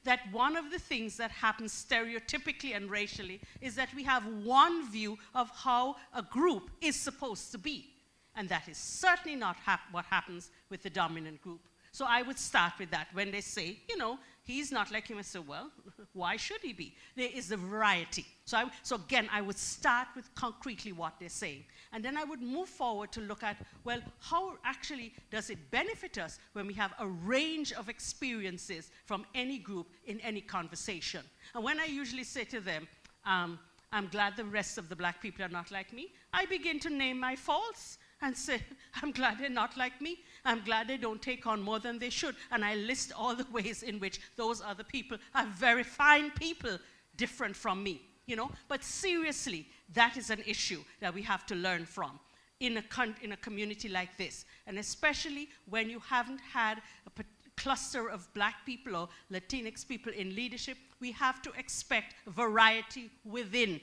That one of the things that happens stereotypically and racially is that we have one view of how a group is supposed to be. And that is certainly not what happens with the dominant group. So I would start with that. When they say, you know, he's not like him, I say, well, why should he be? There is a variety. So again, I would start with concretely what they're saying. And then I would move forward to look at, well, how actually does it benefit us when we have a range of experiences from any group in any conversation? And when I usually say to them, I'm glad the rest of the black people are not like me, I begin to name my faults and say, I'm glad they're not like me. I'm glad they don't take on more than they should. And I list all the ways in which those other people are very fine people, different from me, you know? But seriously, that is an issue that we have to learn from in a community like this. And especially when you haven't had a cluster of black people or Latinx people in leadership, we have to expect variety within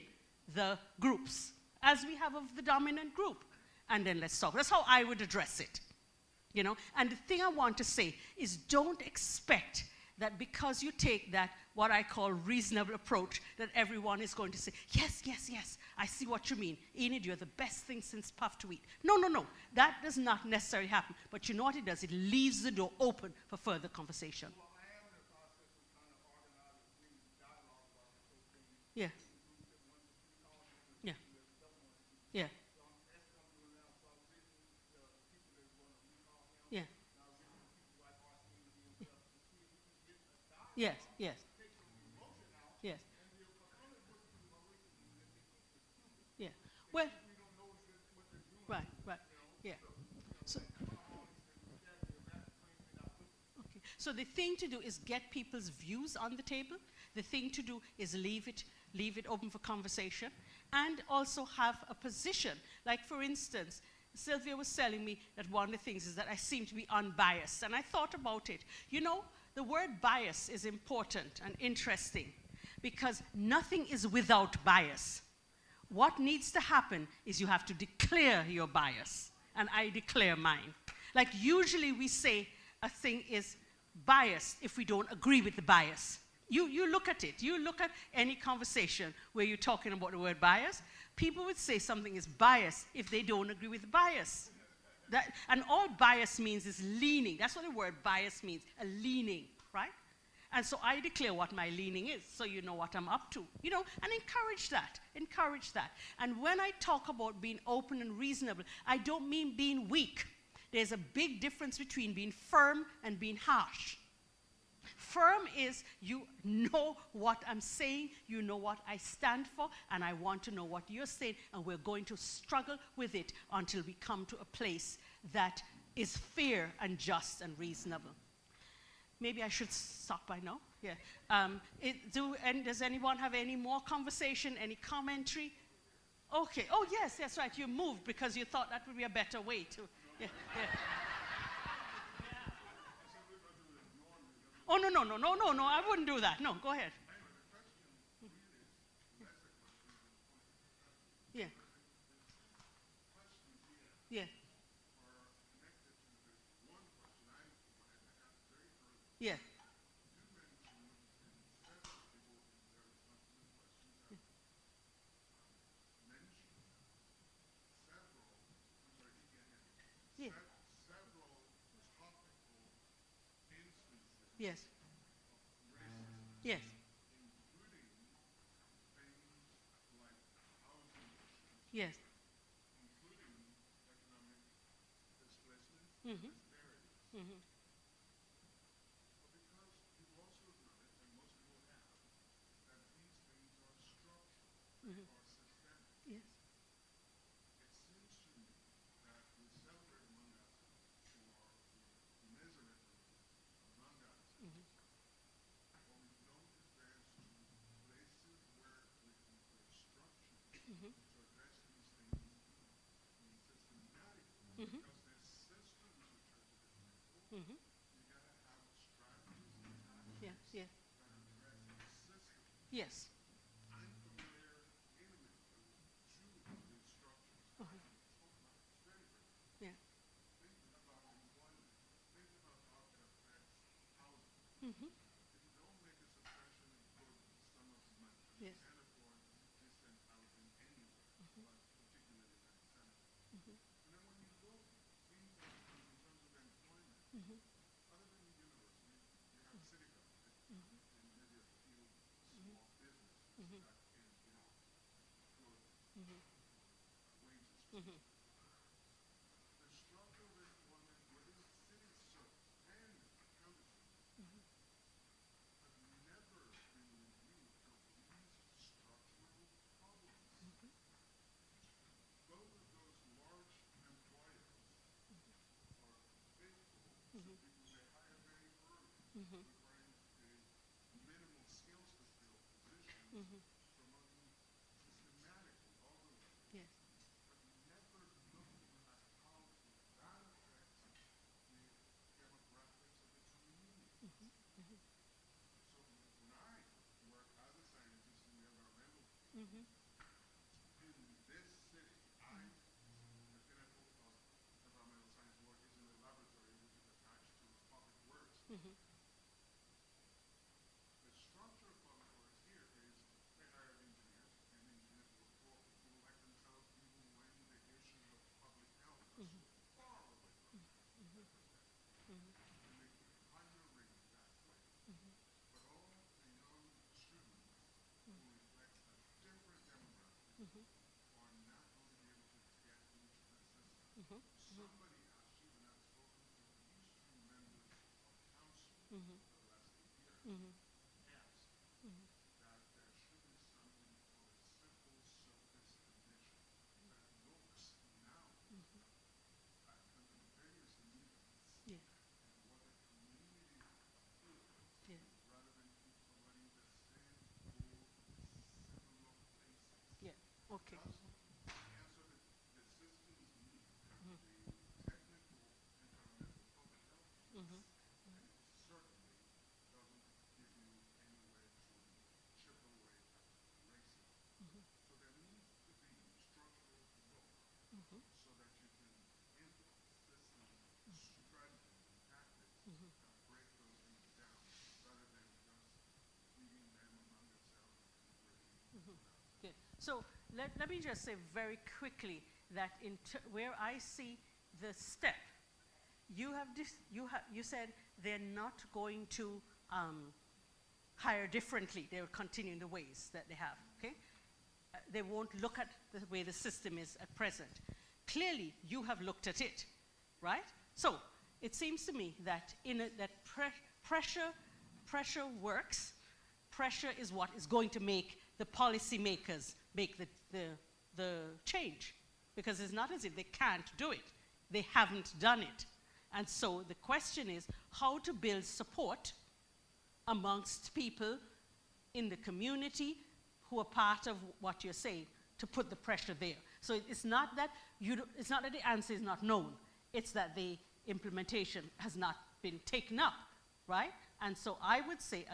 the groups, as we have of the dominant group. And then let's talk. That's how I would address it, you know? And the thing I want to say is don't expect that because you take that, what I call reasonable approach, that everyone is going to say, yes, yes, yes, I see what you mean. Enid, you're the best thing since puff to eat. No, no, no. That does not necessarily happen. But you know what it does? It leaves the door open for further conversation. Well, I am in the process of trying to organize a free dialogue about the whole thing. Yeah. Yeah. Yeah. So I'm asking them to do it now. So I'm reading the people that want to recall him. Yeah. And I'm reading the people like Austin and stuff to see if we can get a dialogue. Yes, yes, Take some emotion out. yes, And the opponent would do more racism than they think is stupid. yeah. Well, We don't know what they're doing. right, right, yeah. So, okay. So the thing to do is get people's views on the table. The thing to do is leave it open for conversation, and also have a position. Like, for instance, Sylvia was telling me that one of the things is that I seem to be unbiased, and I thought about it. You know, the word bias is important and interesting because nothing is without bias. What needs to happen is you have to declare your bias, and I declare mine. Like, usually we say a thing is biased if we don't agree with the bias. You look at it. You look at any conversation where you're talking about the word bias, people would say something is biased if they don't agree with the bias. And all bias means is leaning. That's what the word bias means, a leaning, right? And so I declare what my leaning is, so you know what I'm up to, you know, and encourage that, encourage that. And when I talk about being open and reasonable, I don't mean being weak. There's a big difference between being firm and being harsh. Firm is you know what I'm saying, you know what I stand for, and I want to know what you're saying, and we're going to struggle with it until we come to a place that is fair and just and reasonable. Maybe I should stop by now. Yeah. And does anyone have any more conversation, any commentary? Okay. Oh, yes, that's right. You moved because you thought that would be a better way to. Yeah, yeah. Oh, no, no, no, no, no, no, I wouldn't do that. No, go ahead. Yeah. Yeah. Yeah. Yeah. Yes. Yes. Yes. Mm-hmm. Mm-hmm. Mm-hmm. Yes. Mm-hmm. Mm-hmm. Mm-hmm. Yeah, yeah. Yes. Uh-huh. Yeah. Mm-hmm. Yes. Mm-hmm. Mm-hmm. Mm-hmm. Mm-hmm. promoting systematically all the way, Yes. but never looking at how that affects the demographics of the community. So when I work as a scientist in the environmental field, in this city, the pinnacle of environmental science work is in the laboratory, which is attached to public works. The structure of public works here is they hire engineers, and engineers will elect themselves even when the issues of public health are so far away from their perspective. And they keep hiring that way. But all the young students who reflect a different demographic are not going to be able to get into the system. Somebody asked you, and I've spoken to at least 2 members of council over the last 8 years, asked that there should be something called a simple surface condition that looks now at contemporaneous needs Yeah. and what the community feels, Yeah. rather than keep providing the same old similar places. Yeah. Okay. Doesn't answer the system's need, the technical environmental public health needs, and it certainly doesn't give you any way to chip away at racism. So there needs to be structural work so that you can implement systems, strategies, and tactics that break those things down, rather than just leaving them among themselves and deliberating without. Good. So let me just say very quickly that where I see the step, you said they're not going to hire differently. They will continue in the ways that they have. Okay, they won't look at the way the system is at present. Clearly, you have looked at it, right? So it seems to me that pressure works. Pressure is what is going to make the policymakers make the change, because it's not as if they can't do it. They haven't done it. And so the question is how to build support amongst people in the community who are part of what you're saying to put the pressure there. So it's not that the answer is not known. It's that the implementation has not been taken up, right? And so I would say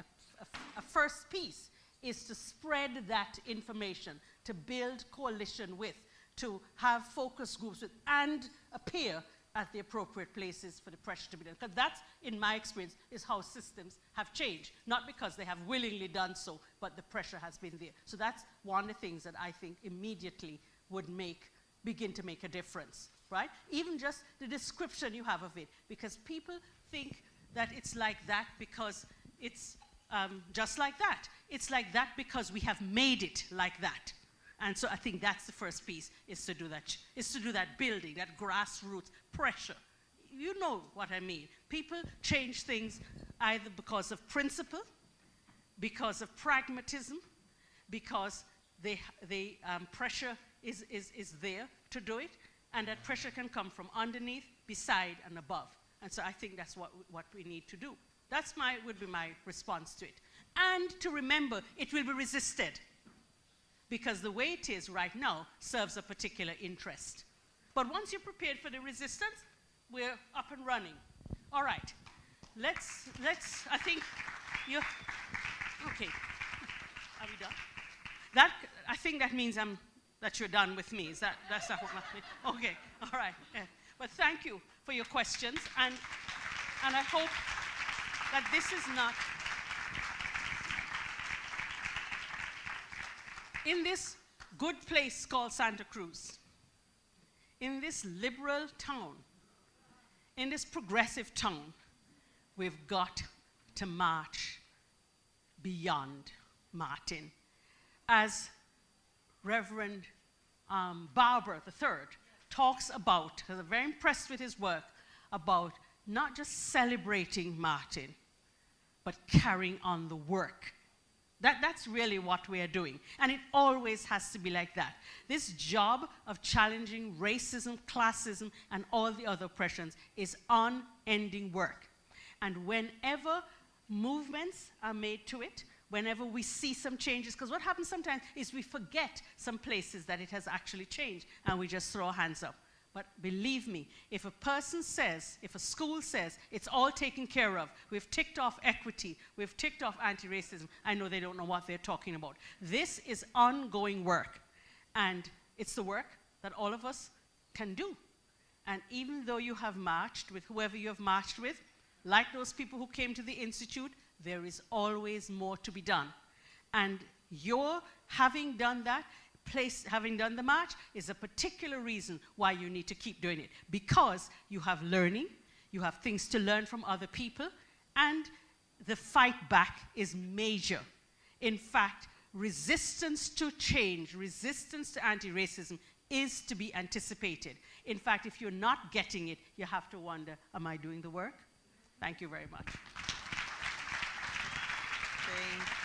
a first piece is to spread that information, to build coalition with, to have focus groups with, and appear at the appropriate places for the pressure to be done. Because that's, in my experience, is how systems have changed. Not because they have willingly done so, but the pressure has been there. So that's one of the things that I think immediately would begin to make a difference, right? Even just the description you have of it, because people think that it's like that because it's just like that. It's like that because we have made it like that. And so I think that's the first piece, is to do that building, that grassroots pressure. You know what I mean. People change things either because of principle, because of pragmatism, because pressure is there to do it, and that pressure can come from underneath, beside, and above. And so I think that's what we need to do. That's would be my response to it. And to remember, it will be resisted, because the way it is right now serves a particular interest. But once you're prepared for the resistance, we're up and running. All right, let's, I think okay, are we done? I think that means that you're done with me. That's not what okay, all right. Yeah. But thank you for your questions, and I hope that this is not, in this good place called Santa Cruz, in this liberal town, in this progressive town, we've got to march beyond Martin. As Reverend Barber III talks about, because I'm very impressed with his work, about not just celebrating Martin, but carrying on the work. That's really what we are doing. And it always has to be like that. This job of challenging racism, classism, and all the other oppressions is unending work. And whenever movements are made to it, whenever we see some changes, because what happens sometimes is we forget some places that it has actually changed, and we just throw our hands up. But believe me, if a person says, if a school says, it's all taken care of, we've ticked off equity, we've ticked off anti-racism, I know they don't know what they're talking about. This is ongoing work, and it's the work that all of us can do. And even though you have marched with whoever you have marched with, like those people who came to the Institute, there is always more to be done. And your having done that, having done the march, is a particular reason why you need to keep doing it. Because you have learning, you have things to learn from other people, and the fight back is major. In fact, resistance to change, resistance to anti-racism is to be anticipated. In fact, if you're not getting it, you have to wonder, am I doing the work? Thank you very much. Thank